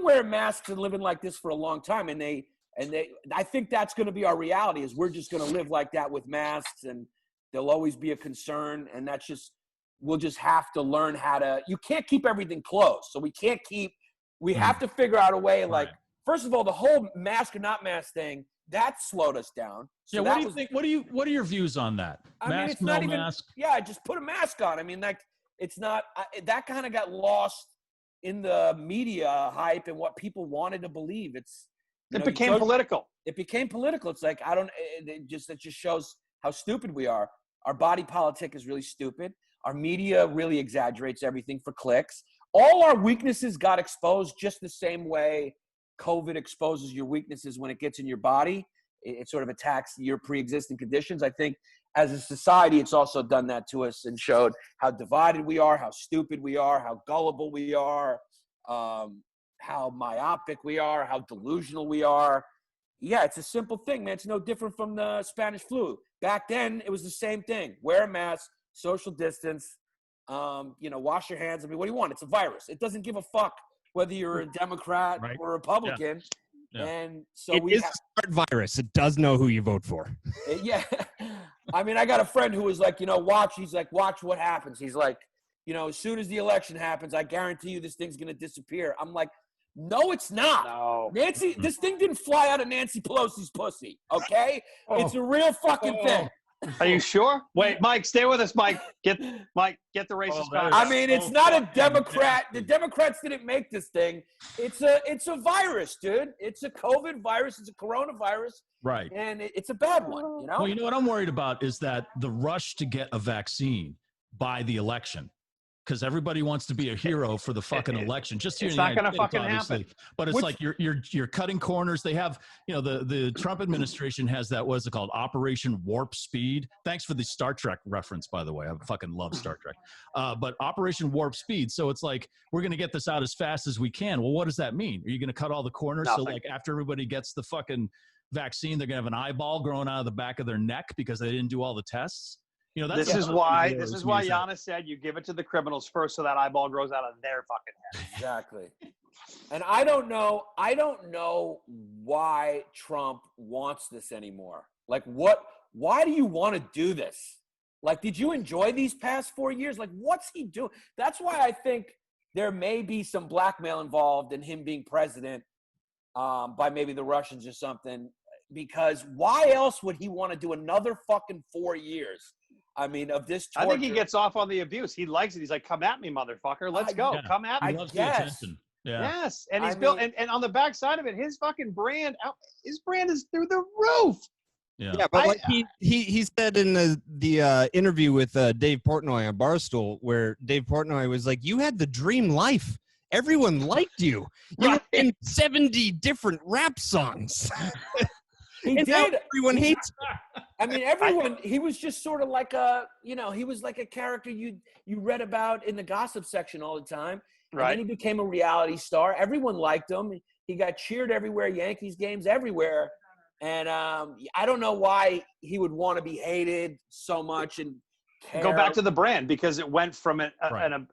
wearing masks and living like this for a long time, and I think that's going to be our reality, is we're just going to live like that with masks, and there'll always be a concern. And we'll just have to learn how to, you can't keep everything closed. So we have to figure out a way, like, first of all, the whole mask or not mask thing, that slowed us down. So what do you think? What are your views on that? Mask, no mask? Yeah, just put a mask on. I mean, like, it's not, that kind of got lost in the media hype and what people wanted to believe. It became political. It became political. It's like, it just shows how stupid we are. Our body politic is really stupid. Our media really exaggerates everything for clicks. All our weaknesses got exposed just the same way COVID exposes your weaknesses when it gets in your body. It sort of attacks your pre-existing conditions. I think as a society, it's also done that to us and showed how divided we are, how stupid we are, how gullible we are, how myopic we are, how delusional we are. Yeah, it's a simple thing, man. It's no different from the Spanish flu. Back then, it was the same thing. Wear a mask, social distance, wash your hands. I mean, what do you want? It's a virus. It doesn't give a fuck whether you're a Democrat or a Republican. Yeah. And so it is a smart virus. It does know who you vote for. Yeah. I mean, I got a friend who was like, watch. He's like, watch what happens. He's like, as soon as the election happens, I guarantee you this thing's going to disappear. I'm like, no, it's not. No. Nancy, this thing didn't fly out of Nancy Pelosi's pussy, okay? It's a real fucking thing. Are you sure? Wait, Mike, stay with us, Mike. Get the racist back. I mean, it's not a Democrat. The Democrats didn't make this thing. It's a virus, dude. It's a COVID virus. It's a coronavirus. Right. And it's a bad one, Well, you know what I'm worried about is that the rush to get a vaccine by the election. Because everybody wants to be a hero for the fucking election. Just here it's in the not going to fucking obviously. happen. But it's like you're cutting corners. They have, the Trump administration has that, what's it called, Operation Warp Speed. Thanks for the Star Trek reference, by the way. I fucking love Star Trek. But Operation Warp Speed. So it's like, we're going to get this out as fast as we can. Well, what does that mean? Are you going to cut all the corners? Nothing. So like after everybody gets the fucking vaccine, they're going to have an eyeball growing out of the back of their neck because they didn't do all the tests? This is why Yannis said you give it to the criminals first so that eyeball grows out of their fucking head. Exactly. And I don't know why Trump wants this anymore. Like why do you want to do this? Like, did you enjoy these past 4 years? Like, what's he doing? That's why I think there may be some blackmail involved in him being president by maybe the Russians or something. Because why else would he want to do another fucking 4 years? I mean, of this torture. I think he gets off on the abuse. He likes it. He's like, come at me, motherfucker. Let's go. Yeah. Come at me. He loves the attention. Yeah. Yes. And he's built, and on the backside of it, his fucking brand, is through the roof. Yeah, but like he said in the interview with Dave Portnoy on Barstool, where Dave Portnoy was like, you had the dream life. Everyone liked you. You were in 70 different rap songs. He did. Everyone hates him. I mean, he was just sort of like he was like a character you read about in the gossip section all the time. Right. And then he became a reality star. Everyone liked him. He got cheered everywhere, Yankees games everywhere. And I don't know why he would want to be hated so much and care. Go back to the brand, because it went from an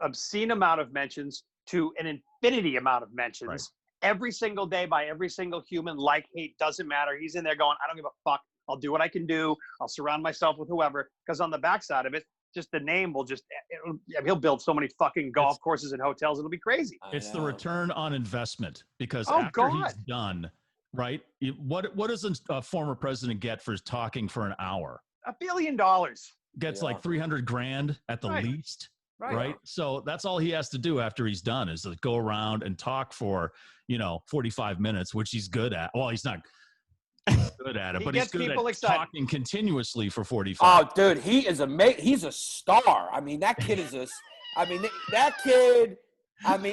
obscene amount of mentions to an infinity amount of mentions. Right. Every single day by every single human, like, hate, doesn't matter. He's in there going, I don't give a fuck. I'll do what I can do. I'll surround myself with whoever. Because on the backside of it, just the name will he'll build so many fucking golf courses and hotels. It'll be crazy. It's the return on investment, because after he's done, right? What does a former president get for talking for an hour? $1 billion. Gets like 300 grand at the least. Right. So that's all he has to do after he's done is to go around and talk for, 45 minutes, which he's good at. Well, he's not good at it, but he's good at talking continuously for 45. Oh, dude, he is he's a star. I mean, that kid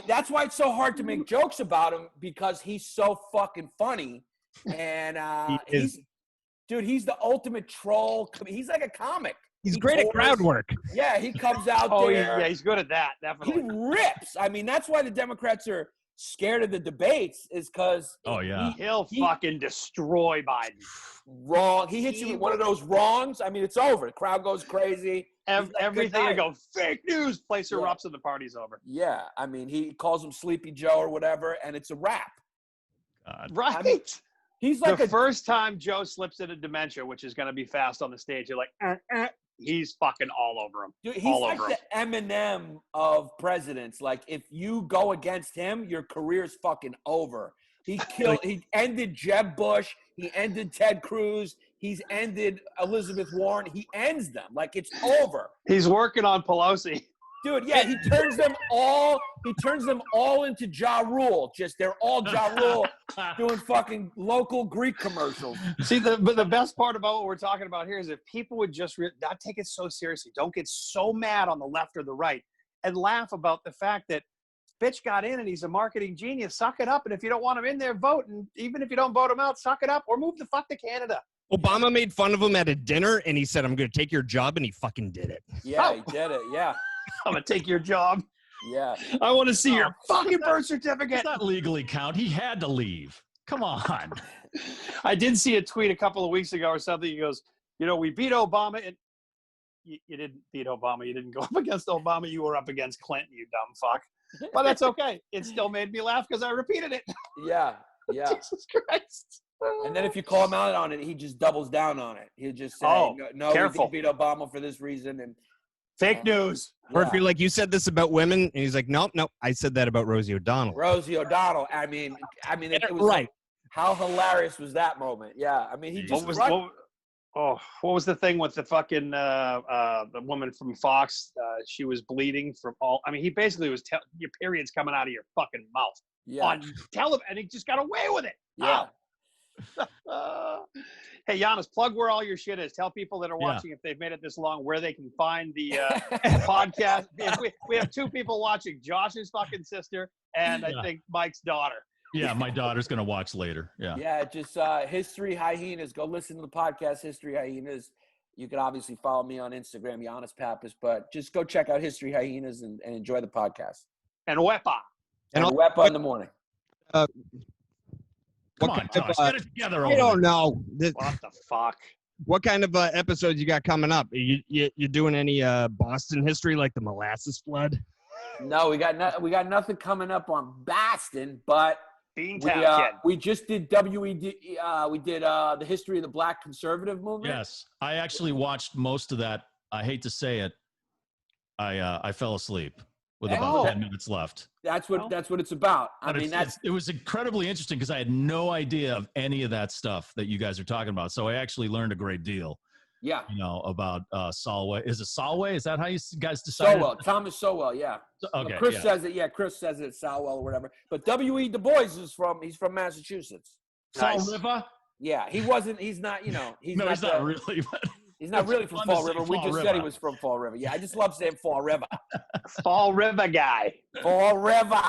that's why it's so hard to make jokes about him, because he's so fucking funny. And he's the ultimate troll. He's like a comic. He's great at crowd work. Yeah, he comes out there. Yeah, he's good at that, definitely. He rips. I mean, that's why the Democrats are scared of the debates, is because he'll fucking destroy Biden. Wrong. He hits you with one of those wrongs. I mean, it's over. The crowd goes crazy. Everything they go, fake news, place erupts and the party's over. Yeah, I mean, he calls him Sleepy Joe or whatever, and it's a wrap. God. Right. I mean, he's like the first time Joe slips into dementia, which is going to be fast on the stage, you're like, he's fucking all over him. Dude, he's like the Eminem of presidents. Like, if you go against him, your career's fucking over. He ended Jeb Bush. He ended Ted Cruz. He's ended Elizabeth Warren. He ends them. Like, it's over. He's working on Pelosi. Dude, yeah, he turns them all into Ja Rule. They're all Ja Rule doing fucking local Greek commercials. See, but the best part about what we're talking about here is if people would just not take it so seriously, don't get so mad on the left or the right, and laugh about the fact that bitch got in and he's a marketing genius. Suck it up, and if you don't want him in there, vote. And even if you don't vote him out, suck it up or move the fuck to Canada. Obama made fun of him at a dinner, and he said, I'm going to take your job, and he fucking did it. Yeah, he did it, yeah. I'm going to take your job. Yeah. I want to see your fucking birth certificate. Does not legally count. He had to leave. Come on. I did see a tweet a couple of weeks ago or something. He goes, we beat Obama. And you didn't beat Obama. You didn't go up against Obama. You were up against Clinton, you dumb fuck. But that's okay. It still made me laugh because I repeated it. Yeah. Jesus Christ. And then if you call him out on it, he just doubles down on it. He'll just say, no, careful. We didn't beat Obama for this reason. And fake news. Or if you're like, you said this about women, and he's like, nope, I said that about Rosie O'Donnell. Rosie O'Donnell. I mean, it was right. How hilarious was that moment? Yeah. I mean, he just what was the thing with the fucking the woman from Fox? She was bleeding from all. I mean, he basically was your period's coming out of your fucking mouth on television, and he just got away with it. Yeah. Hey, Yannis, plug where all your shit is. Tell people that are watching, if they've made it this long, where they can find the podcast. We have 2 people watching, Josh's fucking sister and I think Mike's daughter. Yeah, my daughter's going to watch later. Yeah. Yeah, just History Hyenas. Go listen to the podcast, History Hyenas. You can obviously follow me on Instagram, Yannis Pappas, but just go check out History Hyenas and enjoy the podcast. And Wepa. And Wepa in the morning. Come on, Josh, get it together. I don't know. What the fuck? What kind of episodes you got coming up? You doing any Boston history like the molasses flood? No, we got nothing coming up on Boston, but we just did WED. We did the history of the Black conservative movement. Yes, I actually watched most of that. I hate to say it, I fell asleep with about 10 minutes left. That's what it's about. It was incredibly interesting because I had no idea of any of that stuff that you guys are talking about. So I actually learned a great deal. Yeah. About Solway. Is it Solway? Is that how you guys decided? Sowell. Thomas Sowell, yeah. Okay. Chris says it. Yeah, Chris says it's Sowell or whatever. But W.E. Du Bois he's from Massachusetts. Fall River? Yeah. He's not really. But he's not really from Fall River. We just said he was from Fall River. Yeah, I just love saying Fall River. Fall River guy. Fall River.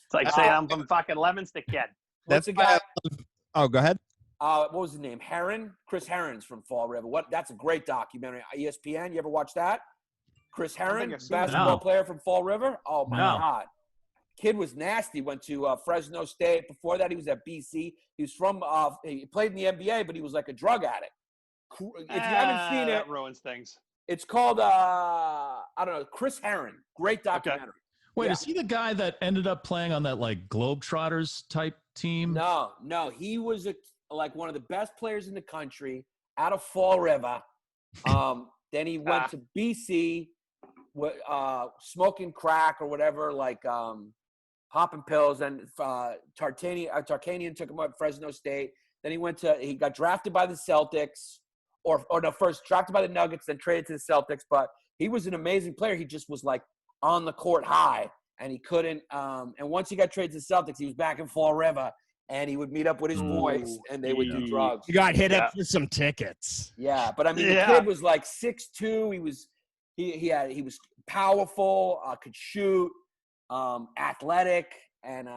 It's like saying I'm from fucking Leominster, kid. That's a guy. Oh, go ahead. What was his name? Herron? Chris Herron's from Fall River. That's a great documentary. ESPN, you ever watch that? Chris Herron, basketball player from Fall River? Oh, my God. Kid was nasty. Went to Fresno State. Before that, he was at BC. He was from he played in the NBA, but he was like a drug addict. If you haven't seen it, that ruins things. It's called, I don't know, Chris Herron. Great documentary. Okay. Wait, is he the guy that ended up playing on that, like, Globetrotters type team? No. He was like one of the best players in the country out of Fall River. Then he went to BC, smoking crack or whatever, like popping pills. And Tarkanian took him up at Fresno State. Then he got drafted by the Celtics, first drafted by the Nuggets, then traded to the Celtics. But he was an amazing player. He just was like on the court high, and he couldn't. And once he got traded to the Celtics, he was back in Fall River. And he would meet up with his boys, and they would do drugs. You got hit up for some tickets. Yeah, but I mean, the kid was like 6'2". He was powerful, could shoot, athletic, and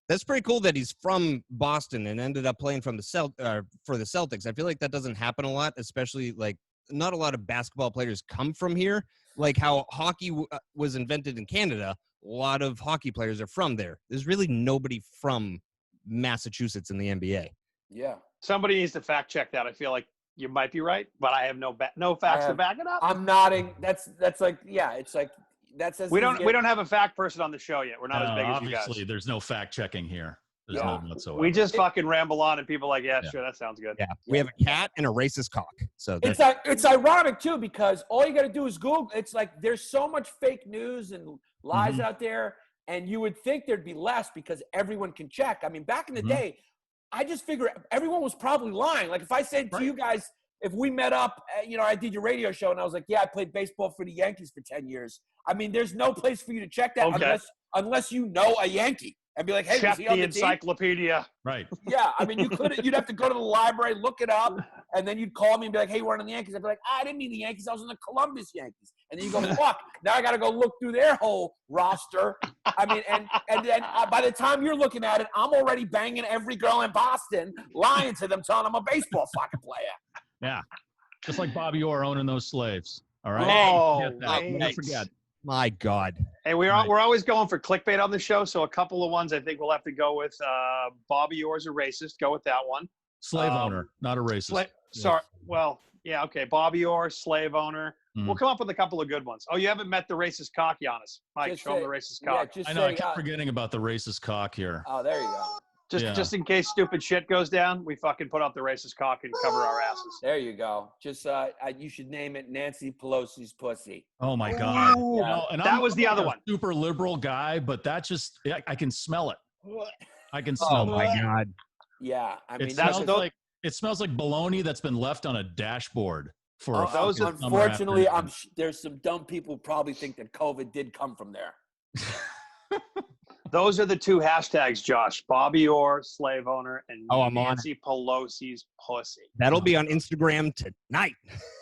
That's pretty cool that he's from Boston and ended up playing for the Celtics. I feel like that doesn't happen a lot, especially like not a lot of basketball players come from here. Like how hockey was invented in Canada, a lot of hockey players are from there. There's really nobody from Massachusetts in the NBA. Yeah. Somebody needs to fact check that. I feel like you might be right, but I have no facts to back it up. I'm nodding. That's like, yeah, it's like that says we don't have a fact person on the show yet. We're not as big as you guys. Obviously, there's no fact checking here. There's none whatsoever. We just fucking ramble on, and people are like, yeah, sure, that sounds good. Yeah, we have a cat and a racist cock. So it's ironic too, because all you got to do is Google. It's like there's so much fake news and lies out there. And you would think there'd be less because everyone can check. I mean, back in the day, I just figure everyone was probably lying. Like if I said to you guys, if we met up, I did your radio show and I was like, yeah, I played baseball for the Yankees for 10 years. I mean, there's no place for you to check that unless you know a Yankee and be like, hey, check was he on the encyclopedia. Right. Yeah. I mean, you'd have to go to the library, look it up, and then you'd call me and be like, hey, we're on the Yankees. I'd be like, I didn't mean the Yankees. I was on the Columbus Yankees. And then you go, fuck, now I got to go look through their whole roster. I mean, and then by the time you're looking at it, I'm already banging every girl in Boston, lying to them, telling them I'm a baseball fucking player. Yeah. Just like Bobby Orr owning those slaves. All right. Oh, Never forget. My God. Hey, we're always going for clickbait on the show, so a couple of ones I think we'll have to go with. Bobby Orr's a racist. Go with that one. Slave owner, not a racist. Sorry. Well, yeah, okay. Bobby Orr, slave owner. We'll come up with a couple of good ones. Oh, you haven't met the racist cock, Giannis. Mike, show him the racist cock. I know. I keep forgetting about the racist cock here. Oh, there you go. Just in case stupid shit goes down, we fucking put out the racist cock and cover our asses. There you go. Just you should name it Nancy Pelosi's pussy. Oh my God! Ooh, and that was the other one. Super liberal guy, but that just I can smell it. I can smell it. Oh my God! Yeah, I mean it smells like bologna that's been left on a dashboard for. Unfortunately, there's some dumb people who probably think that COVID did come from there. Those are the two hashtags, Josh. Bobby Orr, slave owner, and Nancy Pelosi's pussy. That'll be on Instagram tonight.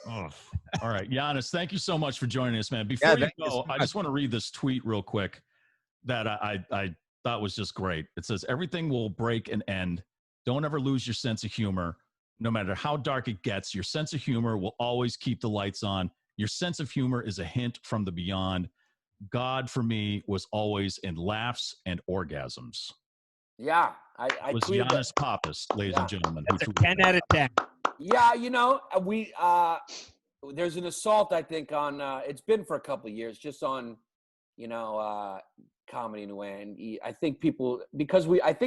Oh. All right, Yannis, thank you so much for joining us, man. Before you go, I just want to read this tweet real quick that I thought was just great. It says, everything will break and end. Don't ever lose your sense of humor. No matter how dark it gets, your sense of humor will always keep the lights on. Your sense of humor is a hint from the beyond. God for me was always in laughs and orgasms. Yeah, I was tweeted Yannis Pappas, ladies and gentlemen. That's a 10 out of 10. Yeah, we there's an assault I think on. It's been for a couple of years, just on comedy in a way, and I think people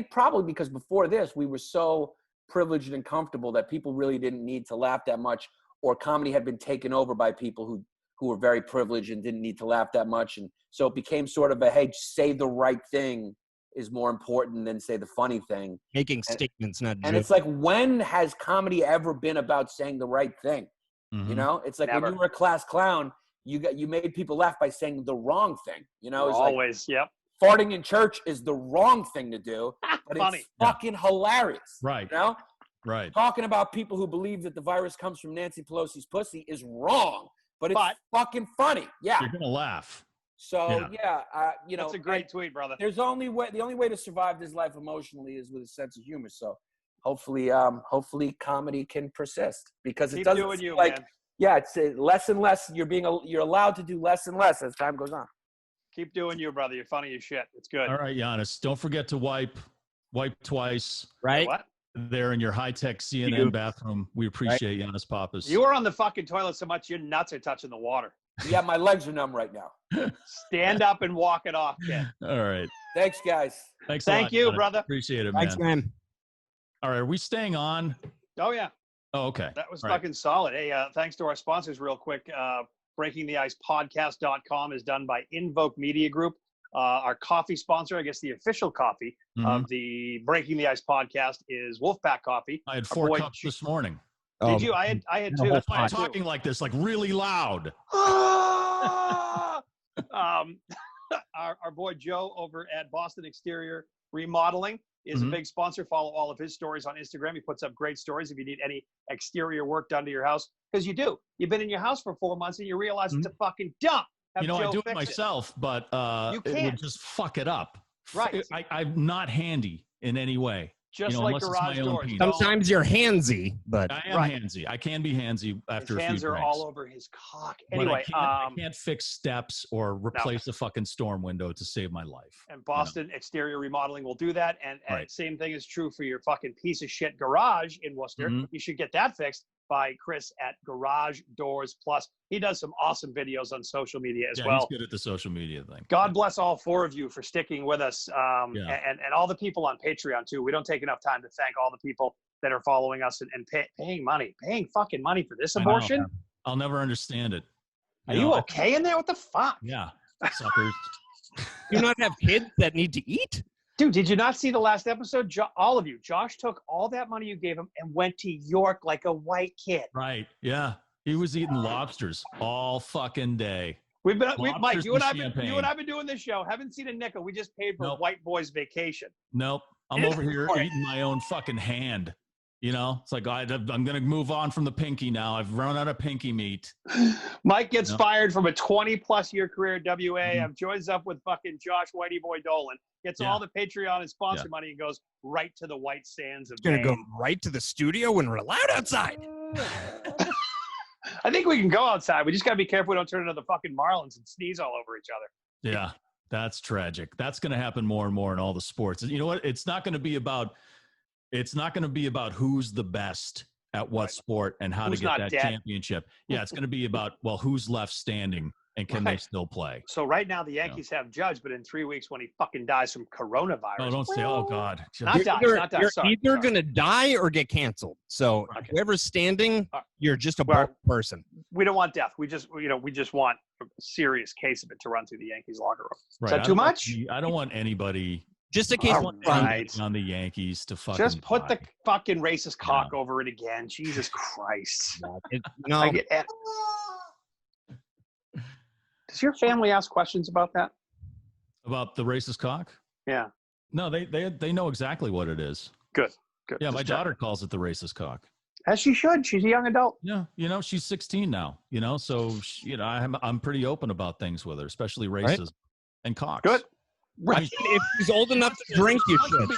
probably because before this we were so privileged and comfortable that people really didn't need to laugh that much, or comedy had been taken over by people who were very privileged and didn't need to laugh that much. And so it became sort of a, hey, say the right thing is more important than say the funny thing. Making statements, not jokes. And it's like, when has comedy ever been about saying the right thing? Mm-hmm. It's like when you were a class clown, you made people laugh by saying the wrong thing. It's always, like, farting in church is the wrong thing to do, but funny. It's fucking hilarious. Right. Right. Talking about people who believe that the virus comes from Nancy Pelosi's pussy is wrong. But it's fucking funny. Yeah. You're going to laugh. So, that's a great tweet, brother. The only way to survive this life emotionally is with a sense of humor. So hopefully comedy can persist, because it doesn't doing you, like, man. Yeah, it's less and less. You're allowed to do less and less as time goes on. Keep doing you, brother. You're funny as shit. It's good. All right, Yannis, don't forget to wipe twice. Right. What? There in your high-tech CNN bathroom. We appreciate Yannis Pappas. You are on the fucking toilet so much your nuts are touching the water. Yeah, my legs are numb right now. Stand up and walk it off, kid. All right. Thanks, guys. Thank you, brother. Appreciate it, man. Thanks, man. All right, are we staying on? Oh, yeah. Oh, okay. That was fucking solid. Hey, thanks to our sponsors real quick. BreakingTheIcePodcast.com is done by Invoke Media Group. Our coffee sponsor, I guess the official coffee of the Breaking the Ice podcast, is Wolfpack Coffee. I had 4 cups this morning. Did you? I had 2. That's why I'm talking like this, like really loud. Our boy Joe over at Boston Exterior Remodeling is a big sponsor. Follow all of his stories on Instagram. He puts up great stories if you need any exterior work done to your house, because you do. You've been in your house for 4 months and you realize it's a fucking dump. I do it myself, but it would just fuck it up. Right. I'm not handy in any way. Just like garage doors. Sometimes you're handsy, but I am handsy. I can be handsy after his a few hands are drinks. all over his cock. Anyway, I can't fix steps or replace a fucking storm window to save my life. And Boston Exterior Remodeling will do that. And same thing is true for your fucking piece of shit garage in Worcester. You should get that fixed by Chris at Garage Doors Plus. He does some awesome videos on social media as well. He's good at the social media thing. God bless all 4 of you for sticking with us, and all the people on Patreon too. We don't take enough time to thank all the people that are following us and paying fucking money for this abortion. I'll never understand it. Are you okay in there? What the fuck? Yeah, suckers. You not have kids that need to eat? Dude, did you not see the last episode? All of you. Josh took all that money you gave him and went to York like a white kid. Right. Yeah. He was eating lobsters all fucking day. Mike, you and I've been doing this show. Haven't seen a nickel. We just paid for White Boy's vacation. Nope. I'm over here eating my own fucking hand. It's like I'm going to move on from the pinky now. I've run out of pinky meat. Mike gets fired from a 20-plus year career at WA. Joins up with fucking Josh Whitey Boy Dolan. Gets all the Patreon and sponsor money and goes right to the white sands of Maine. Going to go right to the studio when we're allowed outside. I think we can go outside. We just got to be careful we don't turn into the fucking Marlins and sneeze all over each other. Yeah, that's tragic. That's going to happen more and more in all the sports. You know what? It's not going to be about who's the best at what sport and how who's to get that dead. championship. Yeah, it's going to be about, well, who's left standing and can they still play? So right now the Yankees have Judge, but in 3 weeks when he fucking dies from coronavirus. Oh, don't say, oh, God. Not die. You're Sorry. either going to die or get canceled. So whoever's standing, you're just a broke person. We don't want death. We just want a serious case of it to run through the Yankees locker room. Right. Is that too much? I don't want anybody just in case on the Yankees to fucking just put die. the fucking racist cock over it again. Jesus Christ. Does your family ask questions about that? About the racist cock? Yeah. No, they know exactly what it is. Good. Yeah, my daughter calls it the racist cock. As she should. She's a young adult. Yeah, she's 16 now. So I'm pretty open about things with her, especially racism and cocks. Good. Right. If she's old enough to drink, you should.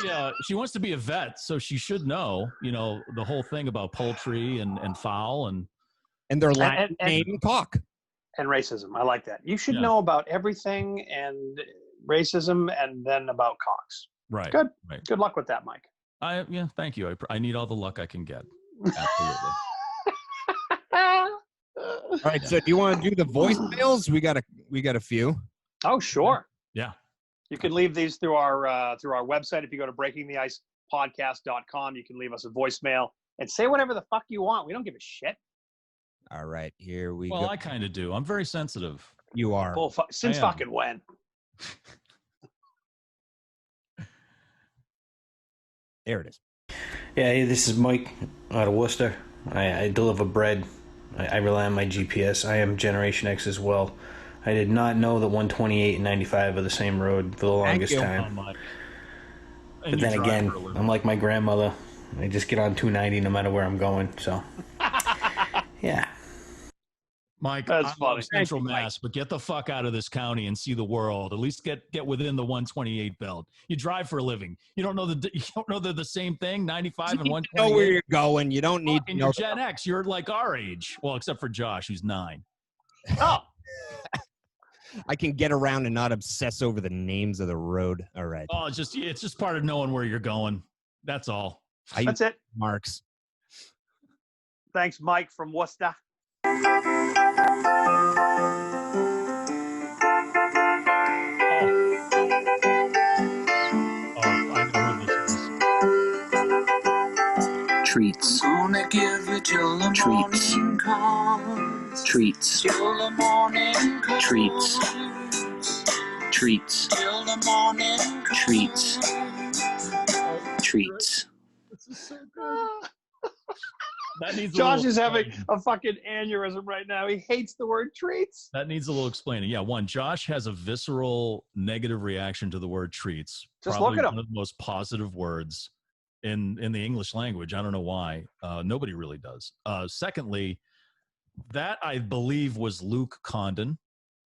She wants to be a vet, so she should know, the whole thing about poultry and fowl and their Latin name cock. And racism. I like that. You should know about everything and racism and then about cocks. Right. Good. Right. Good luck with that, Mike. Thank you. I need all the luck I can get. Absolutely. All right. So do you want to do the voicemails? We got a few. Oh, sure. Yeah. You can leave these through our website. If you go to breakingtheicepodcast.com, you can leave us a voicemail and say whatever the fuck you want. We don't give a shit. All right, here we go. go. Well, I kind of do. I'm very sensitive. You are. Well, since fucking when? There it is. Yeah, hey, this is Mike out of Worcester. I deliver bread. I rely on my GPS. I am Generation X as well. I did not know that 128 and 95 are the same road for the longest time. But then again, I'm like my grandmother. I just get on 290 no matter where I'm going. So, yeah. Mike, that's funny. Central Mass, but get the fuck out of this county and see the world. At least get within the 128 belt. You drive for a living. You don't know they're the same thing. 95 and 128. You know where you're going. You don't need to know. You're Gen X. You're like our age. Well, except for Josh, who's 9. Oh. I can get around and not obsess over the names of the road. All right. Oh, it's just part of knowing where you're going. That's all. That's it. Marks. Thanks, Mike from Worcester. Treats. Gonna give you till the treats. Morning comes. Treats. Till the morning comes. Treats. Treats. Till the morning comes. Treats. Treats. This is so good. Josh is having a fucking aneurysm right now. He hates the word treats. That needs a little explaining. Yeah, Josh has a visceral negative reaction to the word treats. Just Probably look at him. one of the most positive words in the English language. I don't know why. Nobody really does. Secondly, that I believe was Luke Condon,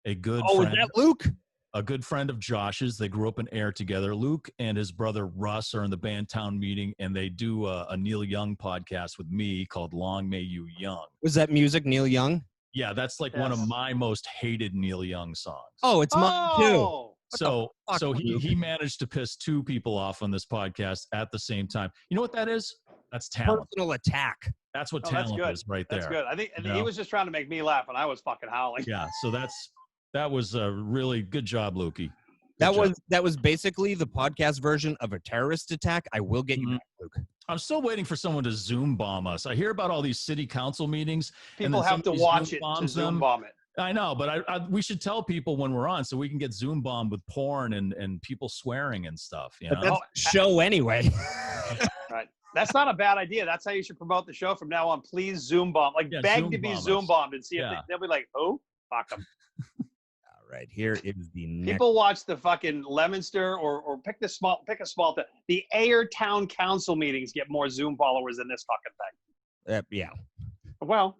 a good friend. Oh, is that Luke? A good friend of Josh's. They grew up in Air together. Luke and his brother Russ are in the band Town Meeting, and they do a Neil Young podcast with me called Long May You Young. Was that music Neil Young? Yeah, that's like one of my most hated Neil Young songs. Oh, it's mine too. So he managed to piss 2 people off on this podcast at the same time. You know what that is? That's talent. Personal attack. That's what talent is right there. That's good. I think he was just trying to make me laugh, and I was fucking howling. Yeah, so that was a really good job, Lukey. That was basically the podcast version of a terrorist attack. I will get you back, Luke. I'm still waiting for someone to Zoom bomb us. I hear about all these city council meetings. People have to watch it to Zoom bomb it. I know, but we should tell people when we're on so we can get Zoom bombed with porn and people swearing and stuff. You know? That's show anyway. Right. That's not a bad idea. That's how you should promote the show from now on. Please Zoom bomb. Beg to be Zoom bombed and see if they'll be like, oh, fuck them. Right, here is the next. People watch the fucking Leominster or pick a small town. The Ayer Town Council meetings get more Zoom followers than this fucking thing. Yeah. Well,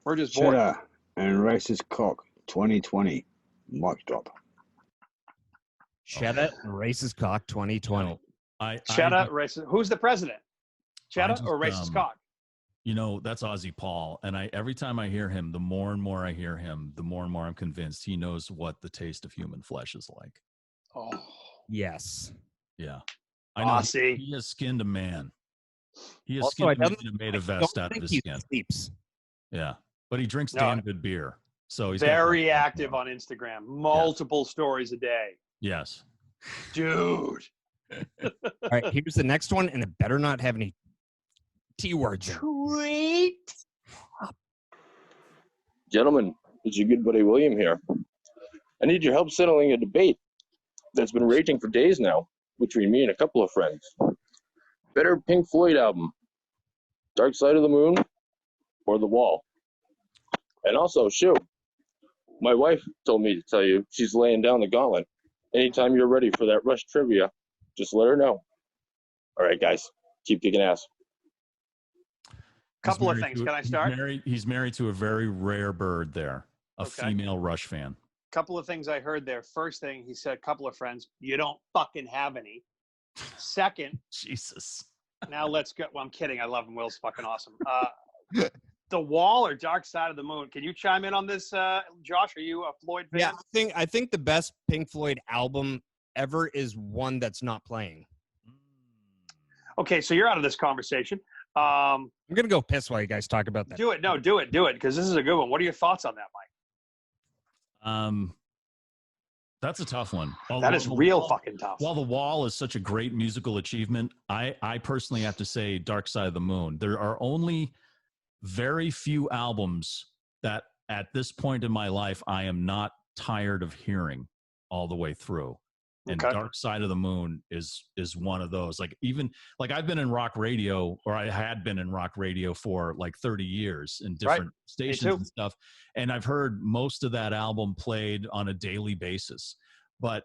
we're just bored. Cheddar and racist cock 2020. Mic drop. Cheddar and racist cock 2020. Cheddar racist. Who's the president? Cheddar or racist cock? You know, that's Ozzy Paul. And every time I hear him, the more and more I hear him, the more and more I'm convinced he knows what the taste of human flesh is like. Oh, yes. Yeah. I know. He has skinned a man. He has Also, skinned a man and made a vest out of his skin. Sleeps. Yeah. But he drinks damn good beer. So he's very active on Instagram. Multiple stories a day. Yes. Dude. All right, here's the next one, and it better not have any T words. Tweet. Gentlemen, it's your good buddy William here. I need your help settling a debate that's been raging for days now between me and a couple of friends. Better Pink Floyd album, Dark Side of the Moon or The Wall? And also, Shu, my wife told me to tell you she's laying down the gauntlet. Anytime you're ready for that Rush trivia, just let her know. All right, guys, keep kicking ass. Couple of things. Can I start? He's married to a very rare bird there, a female Rush fan. Couple of things I heard there. First thing, he said, a couple of friends, you don't fucking have any. Second, Jesus. Now let's go. Well, I'm kidding. I love him. Will's fucking awesome. The Wall or Dark Side of the Moon? Can you chime in on this, Josh? Are you a Floyd fan? Yeah, I think the best Pink Floyd album ever is one that's not playing. Okay, so you're out of this conversation. I'm gonna go piss while you guys talk about that. Do it, because this is a good one. What are your thoughts on that, Mike? That's a tough one. That is real fucking tough. While The Wall is such a great musical achievement, I personally have to say Dark Side of the Moon. There are only very few albums that at this point in my life I am not tired of hearing all the way through. And Dark Side of the Moon is one of those. Like I've been in rock radio, or I had been in rock radio for like 30 years in different stations and stuff. And I've heard most of that album played on a daily basis. But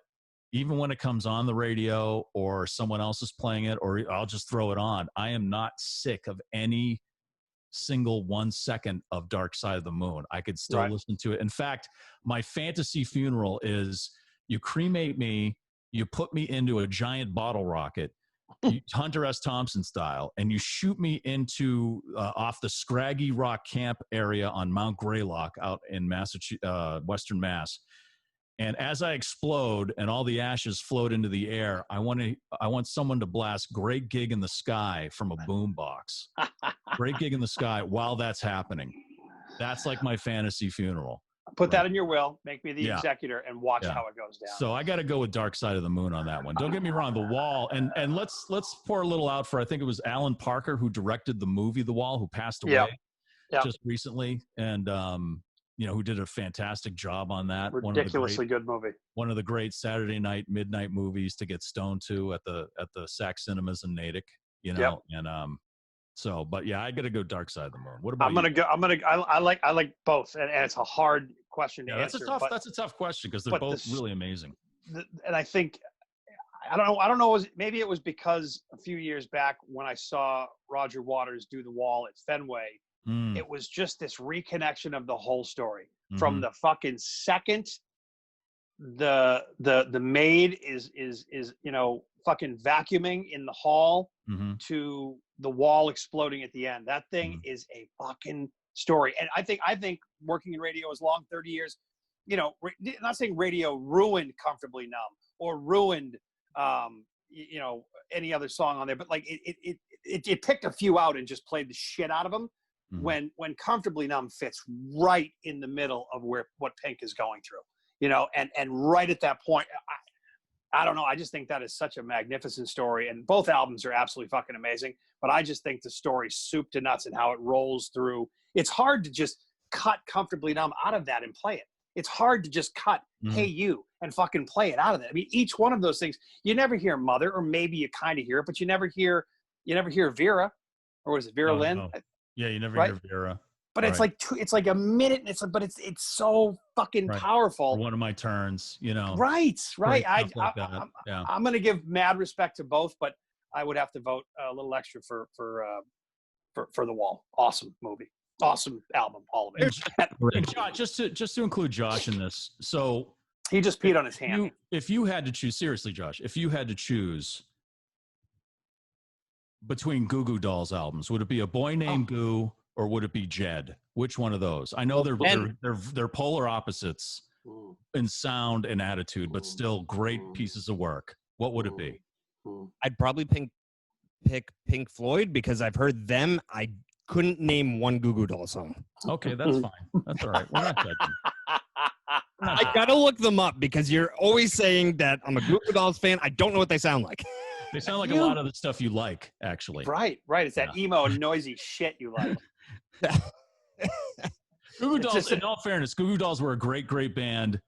even when it comes on the radio or someone else is playing it, or I'll just throw it on, I am not sick of any single 1 second of Dark Side of the Moon. I could still listen to it. In fact, my fantasy funeral is you cremate me, you put me into a giant bottle rocket, Hunter S. Thompson style, and you shoot me into off the Scraggy Rock Camp area on Mount Greylock out in Massachusetts, Western Mass. And as I explode and all the ashes float into the air, I want someone to blast "Great Gig in the Sky" from a boombox. Great Gig in the Sky while that's happening. That's like my fantasy funeral. Put that in your will. Make me the executor and watch how it goes down. So I got to go with Dark Side of the Moon on that one. Don't get me wrong, The Wall, and let's pour a little out for, I think it was Alan Parker who directed the movie The Wall, who passed away just recently, and who did a fantastic job on that. Ridiculously good movie. One of the great Saturday night midnight movies to get stoned to at the Sac Cinemas in Natick. And so, but yeah, I got to go Dark Side of the Moon. What about I like both, and it's a hard question to answer. That's a tough question because they're both really amazing. And I think, I don't know. Maybe it was because a few years back when I saw Roger Waters do The Wall at Fenway, it was just this reconnection of the whole story from the fucking second the maid is fucking vacuuming in the hall to the wall exploding at the end. That thing is a fucking story. And I think working in radio as long 30 years, not saying radio ruined Comfortably Numb or ruined any other song on there, but like it picked a few out and just played the shit out of them. When Comfortably Numb fits right in the middle of what Pink is going through, and right at that point, I don't know. I just think that is such a magnificent story, and both albums are absolutely fucking amazing. But I just think the story's soup to nuts and how it rolls through. It's hard to just cut Comfortably Numb out of that and play it. It's hard to just cut Hey You and fucking play it out of it. I mean, each one of those things, you never hear Mother, or maybe you kind of hear it, but you never hear Vera, or was it Vera Lynn? No. Yeah, you never hear Vera. But it's like a minute, and it's so fucking powerful. One of my turns, Right. I'm gonna give mad respect to both, but I would have to vote a little extra for The Wall. Awesome movie, awesome album, all of it. And Josh, just to include Josh in this, so he just peed on his hand. If you had to choose, seriously, Josh, if you had to choose between Goo Goo Dolls albums? Would it be A Boy Named Goo or would it be Jed? Which one of those? I know they're polar opposites in sound and attitude, but still great pieces of work. What would it be? I'd probably pick Pink Floyd because I've heard them. I couldn't name one Goo Goo Doll song. Okay, that's fine. That's all right. We're not judging. I gotta look them up because you're always saying that I'm a Goo Goo Dolls fan. I don't know what they sound like. They sound like a lot of the stuff you like, actually. Right. It's that emo noisy shit you like. Goo Goo Dolls, in all fairness, Goo Goo Dolls were a great band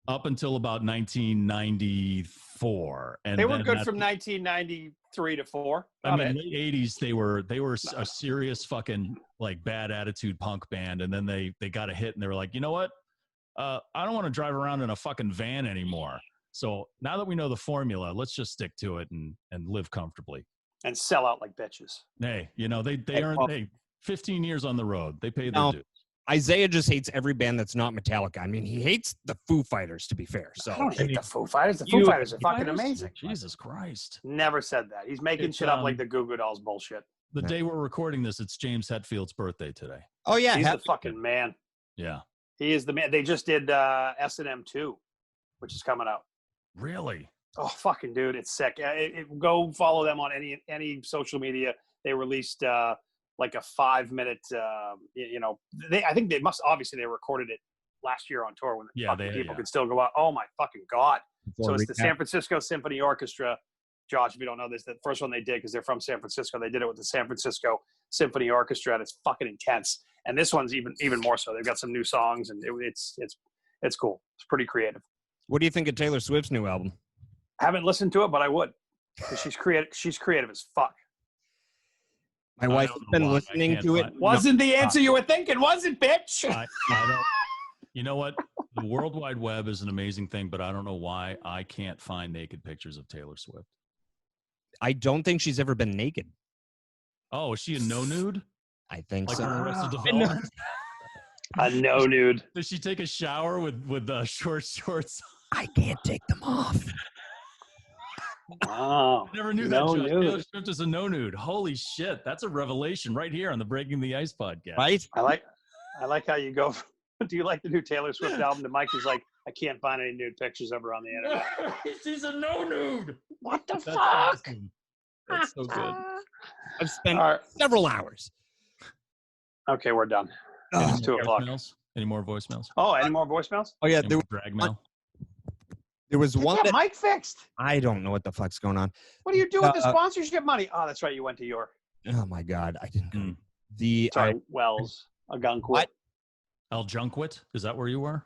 up until about 1994. And they were good from 1993 to 4. I mean, late 80s, they were a serious fucking like bad attitude punk band. And then they got a hit and they were like, you know what? I don't want to drive around in a fucking van anymore. So now that we know the formula, let's just stick to it and live comfortably. And sell out like bitches. Hey, they earned 15 years on the road. They paid their dues. Isaiah just hates every band that's not Metallica. I mean, he hates the Foo Fighters, to be fair. So I don't hate the Foo Fighters. The Foo Fighters are fucking amazing. Jesus Christ. Never said that. He's making shit up like the Goo Goo Dolls bullshit. The day we're recording this, it's James Hetfield's birthday today. Oh, yeah. He's the fucking man. Yeah. He is the man. They just did S&M 2, which is coming out. Really? Oh, fucking dude, it's sick. Go follow them on any social media. They released like a 5-minute, I think they recorded it last year on tour when people could still go out. Oh my fucking God. So it's the San Francisco Symphony Orchestra. Josh, if you don't know this, the first one they did, because they're from San Francisco, they did it with the San Francisco Symphony Orchestra, and it's fucking intense. And this one's even more so. They've got some new songs, and it's cool. It's pretty creative. What do you think of Taylor Swift's new album? I haven't listened to it, but I would. She's creative. She's creative as fuck. My wife's been listening to it. Wasn't the answer you were thinking, was it, bitch? I don't. You know what? The World Wide Web is an amazing thing, but I don't know why I can't find naked pictures of Taylor Swift. I don't think she's ever been naked. Oh, is she a no nude? I think like so. Arrested Development? A no nude. Does she take a shower with short shorts? I can't take them off. Wow. I never knew that. Taylor Swift is a no nude. Holy shit. That's a revelation right here on the Breaking the Ice podcast. Right? I like how you go. Do you like the new Taylor Swift album? To Mike is like, I can't find any nude pictures of her on the internet. She's a no nude. What the fuck? Awesome. That's so good. I've spent several hours. Okay, we're done. It's 2:00. Any more voicemails? Oh, any more voicemails? Oh, yeah. There was one that Mike fixed. I don't know what the fuck's going on. What do you do with the sponsorship money? Oh, that's right. You went to York. Oh my God, I didn't. Wells, Algonquin. Algonquin? Is that where you were?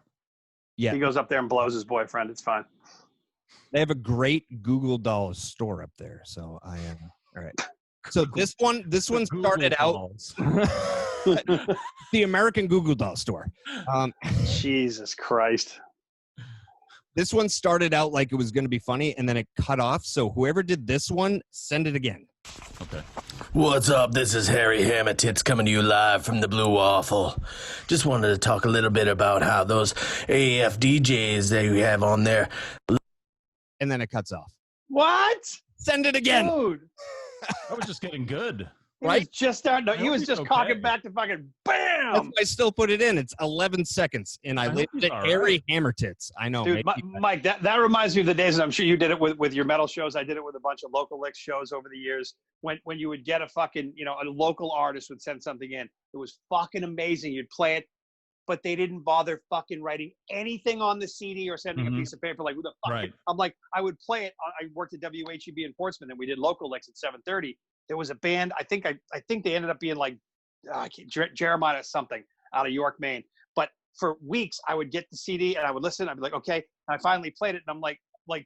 Yeah. He goes up there and blows his boyfriend. It's fine. They have a great Google Dolls store up there, so I am all right. So this one started out the American Google Doll store. Jesus Christ. This one started out like it was going to be funny, and then it cut off. So whoever did this one, send it again. Okay. What's up? This is Harry Hammertits coming to you live from the Blue Waffle. Just wanted to talk a little bit about how those AF DJs that you have on there. And then it cuts off. What? Send it again. Dude. I was just getting good. Right? He was just cocking back to fucking BAM! That's why I still put it in. It's 11 seconds, and I labeled it Harry Hammertits. I know. Dude, Mike, that reminds me of the days, and I'm sure you did it with your metal shows. I did it with a bunch of local licks shows over the years. When you would get a fucking, a local artist would send something in. It was fucking amazing. You'd play it, but they didn't bother fucking writing anything on the CD or sending a piece of paper. Like, who the fuck? Right. I'm like, I would play it. I worked at WHEB in Portsmouth, and we did local licks at 7:30. There was a band. I think they ended up being like Jeremiah something out of York, Maine. But for weeks, I would get the CD and I would listen. I'd be like, okay. And I finally played it, and I'm like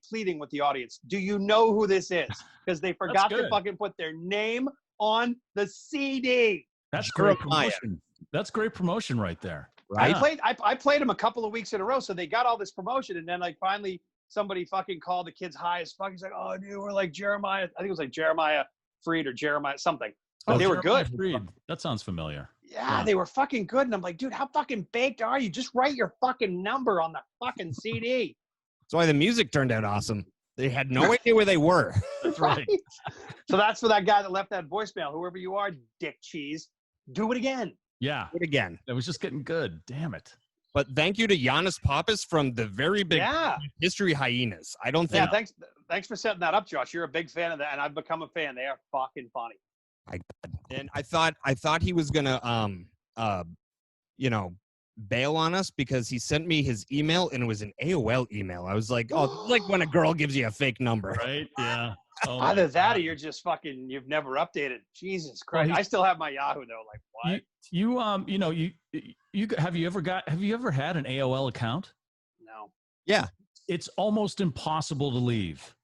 pleading with the audience. Do you know who this is? Because they forgot to fucking put their name on the CD. That's great promotion. That's great promotion right there. Right. I played them a couple of weeks in a row, so they got all this promotion, and then like finally somebody fucking called the kids high as fuck. He's like, oh, dude, we're like Jeremiah. I think it was like Jeremiah Freed or Jeremiah something. But they were good. Freed. That sounds familiar. Yeah, they were fucking good. And I'm like, dude, how fucking baked are you? Just write your fucking number on the fucking CD. That's why the music turned out awesome. They had no idea where they were. That's right. So that's for that guy that left that voicemail. Whoever you are, Dick Cheese, do it again. Yeah. Do it again. It was just getting good. Damn it. But thank you to Yannis Pappas from the very big History Hyenas. I don't think. Yeah, thanks for setting that up, Josh. You're a big fan of that, and I've become a fan. They are fucking funny. I thought he was gonna bail on us because he sent me his email and it was an AOL email. I was like, oh, like when a girl gives you a fake number. Right? Yeah. Oh Either that or you're just fucking, you've never updated. Jesus Christ. I still have my Yahoo though. Like what? You have you ever had an AOL account? No. Yeah. It's almost impossible to leave.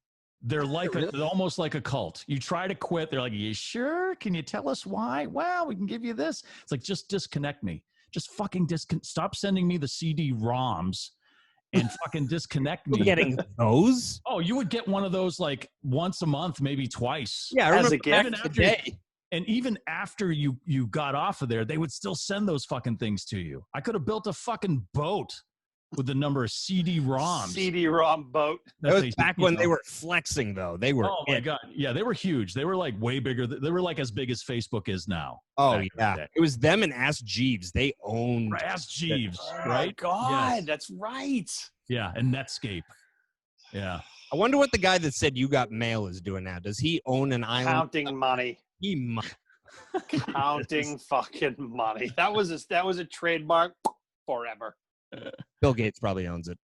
They're like they're almost like a cult. You try to quit. They're like, you sure? Can you tell us why? Well, we can give you this. It's like, just disconnect me. Just fucking stop sending me the CD-ROMs and fucking disconnect me. Getting those? Oh, you would get one of those like once a month, maybe twice. Yeah, I remember and even after you got off of there, they would still send those fucking things to you. I could have built a fucking boat with the number of CD-ROMs. CD-ROM boat. That was back when they were flexing, though. They were. Oh my god! Yeah, they were huge. They were like way bigger. They were like as big as Facebook is now. Oh yeah, it was them and Ask Jeeves. They owned Ask Jeeves, Oh right? my god, Yes. that's right. Yeah, and Netscape. Yeah. I wonder what the guy that said you got mail is doing now. Does he own an island? Counting money. He might. Counting fucking money. That was a trademark forever. Bill Gates probably owns it.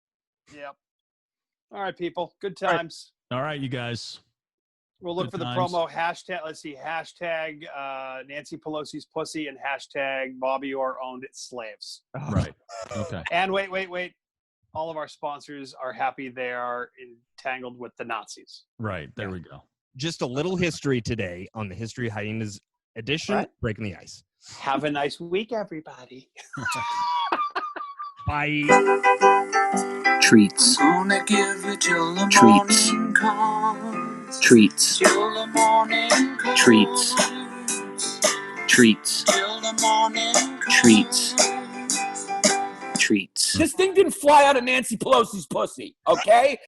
Yep. All right, people. Good times. All right, you guys. We'll look Good for the times. promo hashtag. Let's see. Hashtag Nancy Pelosi's pussy and hashtag Bobby Orr owned slaves. Right. Okay. And wait. All of our sponsors are happy they are entangled with the Nazis. Right. There we go. Just a little history today on the History Hyenas edition. Right. Breaking the ice. Have a nice week, everybody. Bye. Treats. Gonna give you till the morning comes. Treats. Till the morning comes. Treats. Treats. Till the morning comes. Treats. Treats. This thing didn't fly out of Nancy Pelosi's pussy, okay?